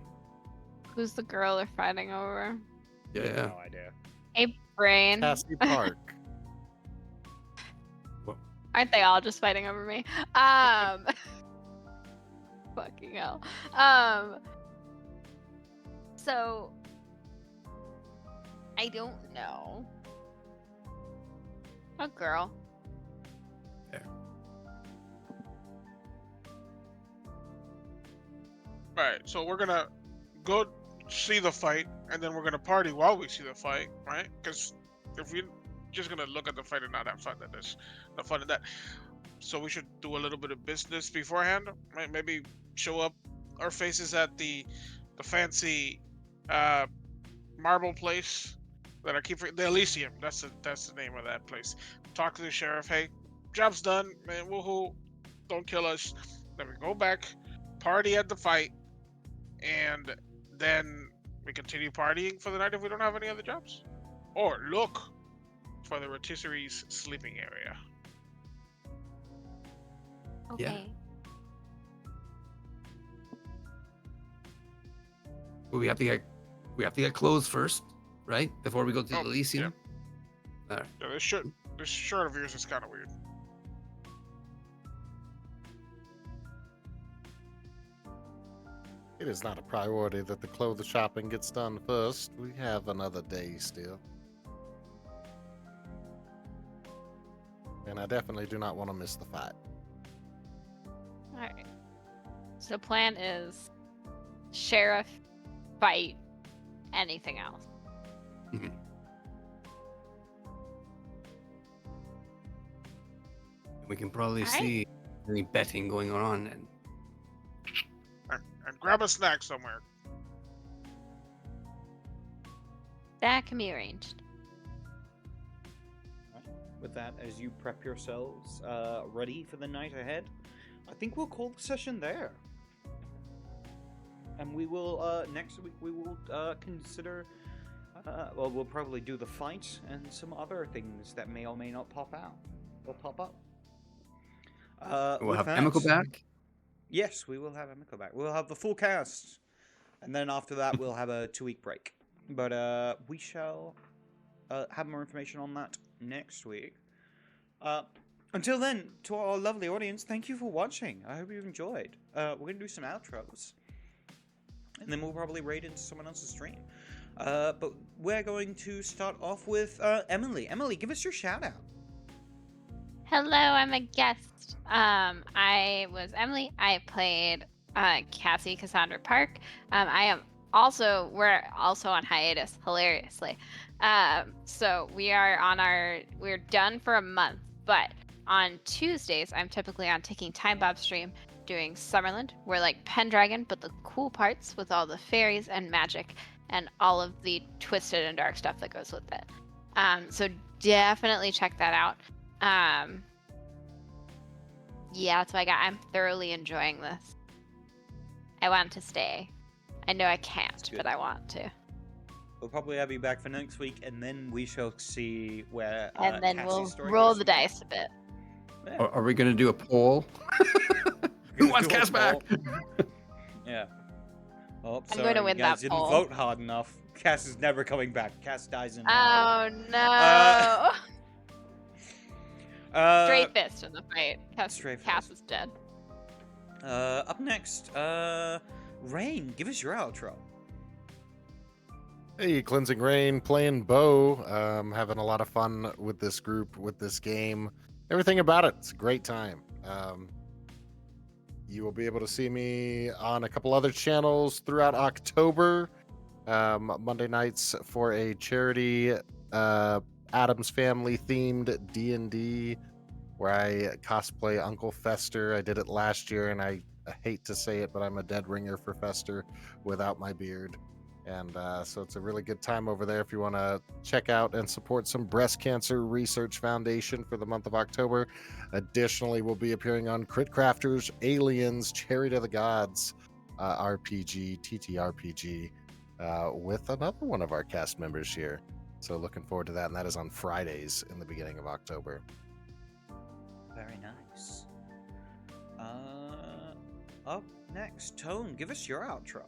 Who's the girl they're fighting over? Yeah. No idea. Hey, Brain. Cassie Park. Aren't they all just fighting over me? Fucking hell. So I don't know. A girl. Right. So we're gonna go see the fight, and then we're gonna party while we see the fight, right? Because if we're just gonna look at the fight and not have fun, then there's no fun in that. So we should do a little bit of business beforehand, right? Maybe show up our faces at the fancy marble place that I keep the Elysium. That's the name of that place. Talk to the sheriff. Hey, job's done, man. Woohoo! Don't kill us. Then we go back, party at the fight, and then we continue partying for the night if we don't have any other jobs, or look for the rotisserie's sleeping area. Okay. Well, we have to get clothes first, right? Before we go to the Oh, Elysium. All right. Yeah, this shirt of yours is kind of weird. It is not a priority that the clothes shopping gets done first. We have another day still. And I definitely do not want to miss the fight. Alright. So the plan is sheriff, fight, anything else. We can probably All right. see any betting going on, and And grab a snack somewhere. That can be arranged. With that, as you prep yourselves ready for the night ahead, I think we'll call the session there. And we will, next week, we will consider, well, we'll probably do the fight and some other things that may or may not pop out. Or pop up. we'll with have that- Emiko back. Yes, we will have Emiko back. We'll have the full cast. And then after that, we'll have a 2-week break. But we shall have more information on that next week. Until then, to our lovely audience, thank you for watching. I hope you've enjoyed. We're going to do some outros. And then we'll probably raid into someone else's stream. But we're going to start off with Emily. Emily, give us your shout out. Hello, I'm a guest. I was Emily. I played Cassie Cassandra Park. we're also on hiatus, hilariously. So we're done for a month, but on Tuesdays, I'm typically on Taking Time Bob stream doing Summerland. We're like Pendragon, but the cool parts with all the fairies and magic and all of the twisted and dark stuff that goes with it. So definitely check that out. Yeah, that's what I got. I'm thoroughly enjoying this. I want to stay. I know I can't, good. but I want to. We'll probably have you back for next week, and then we shall see where And then Cassie's we'll story roll goes the from there. dice a bit. Yeah. Are we gonna do a poll? Who Gonna wants do a Cass back? poll. Yeah. Oh, I'm sorry, going to you win guys that didn't poll. vote hard enough. Cass is never coming back. Cass dies in battle. Oh Uh, no! Straight fist in the fight. Straight Cass fist. is dead. Up next, Rain, give us your outro. Hey, Cleansing Rain, playing Bo, having a lot of fun with this group, with this game, everything about it. It's a great time. You will be able to see me on a couple other channels throughout October, Monday nights for a charity Adams Family themed D&D where I cosplay Uncle Fester. I did it last year, and I hate to say it, but I'm a dead ringer for Fester without my beard. And so it's a really good time over there if you want to check out and support some breast cancer research foundation for the month of October. Additionally, we'll be appearing on Crit Crafters, Aliens, Chariot of the Gods, RPG, TTRPG, with another one of our cast members here. So looking forward to that, and that is on Fridays in the beginning of October. Very nice. Up next, Tone, give us your outro.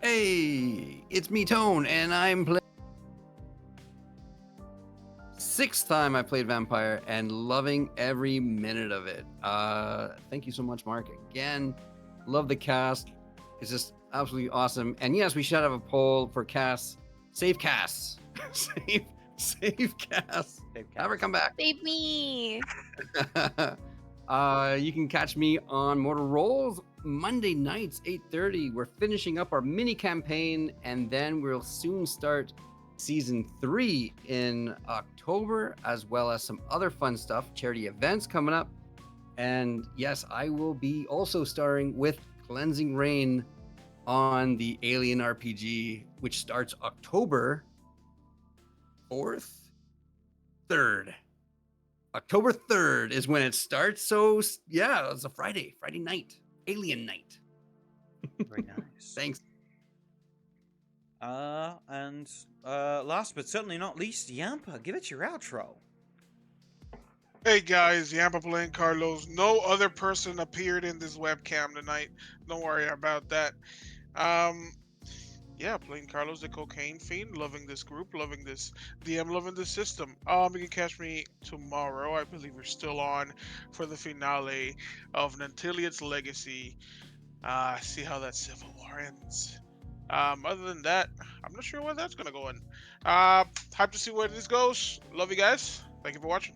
Hey, it's me, Tone, and I'm playing. Sixth time I played Vampire and loving every minute of it. Thank you so much, Mark. Again, love the cast. It's just absolutely awesome. And yes, we should have a poll for Cass. Save Cass. save Cass. Have her come back. Save me! You can catch me on Mortal Rolls Monday nights, 8:30. We're finishing up our mini campaign, and then we'll soon start season 3 in October, as well as some other fun stuff, charity events coming up. And yes, I will be also starring with Cleansing Rain on the Alien RPG, which starts October 4th, 3rd. October 3rd is when it starts. So yeah, it's a Friday night, Alien night. Very nice. Thanks. And last but certainly not least, Yampa, give it your outro. Hey guys, Yampa playing Carlos. No other person appeared in this webcam tonight. Don't worry about that. Yeah, playing Carlos the Cocaine Fiend, loving this group, loving this DM, loving this system. You can catch me tomorrow. I believe we're still on for the finale of Nantiliad's Legacy. See how that Civil War ends. Other than that, I'm not sure where that's gonna go in. Hype to see where this goes. Love you guys. Thank you for watching.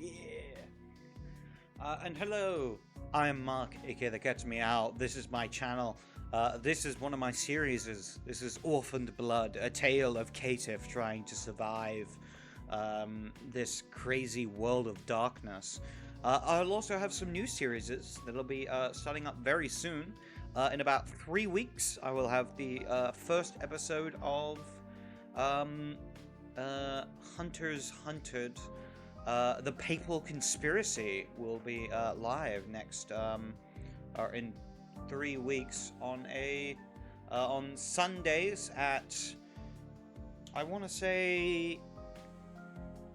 Yeah. And hello, I'm Mark, aka TheCatsMeow. This is my channel. This is one of my series. This is Orphaned Blood, a tale of Caitiff trying to survive this crazy world of darkness. I'll also have some new series that'll be starting up very soon. In about 3 weeks, I will have the first episode of Hunters Hunted. The Papal Conspiracy will be live next, or in 3 weeks on Sundays at, I want to say,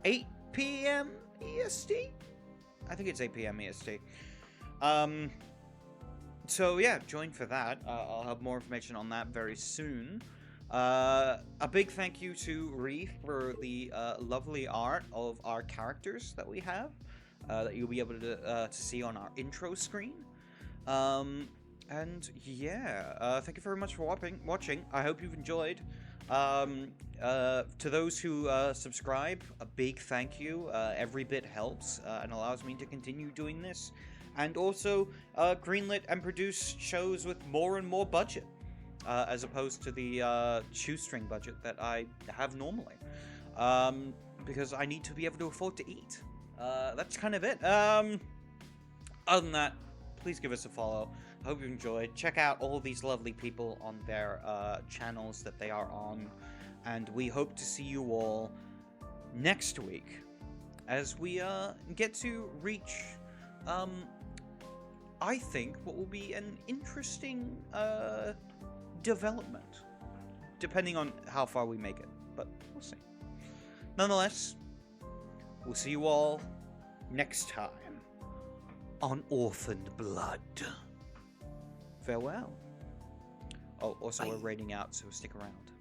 8 p.m. EST. I think it's 8 p.m. EST. So yeah, join for that. I'll have more information on that very soon. A big thank you to Reef for the lovely art of our characters that we have, that you'll be able to see on our intro screen. And yeah, thank you very much for watching. I hope you've enjoyed. To those who subscribe, a big thank you. Every bit helps and allows me to continue doing this, and also greenlit and produce shows with more and more budget, as opposed to the shoestring budget that I have normally, because I need to be able to afford to eat. That's kind of it. Other than that, please give us a follow. I hope you enjoyed. Check out all these lovely people on their channels that they are on, and we hope to see you all next week as we get to reach, I think, what will be an interesting development, depending on how far we make it, but we'll see. Nonetheless, we'll see you all next time on Orphaned Blood. Farewell. Oh, also we're Bye. raiding out, so stick around.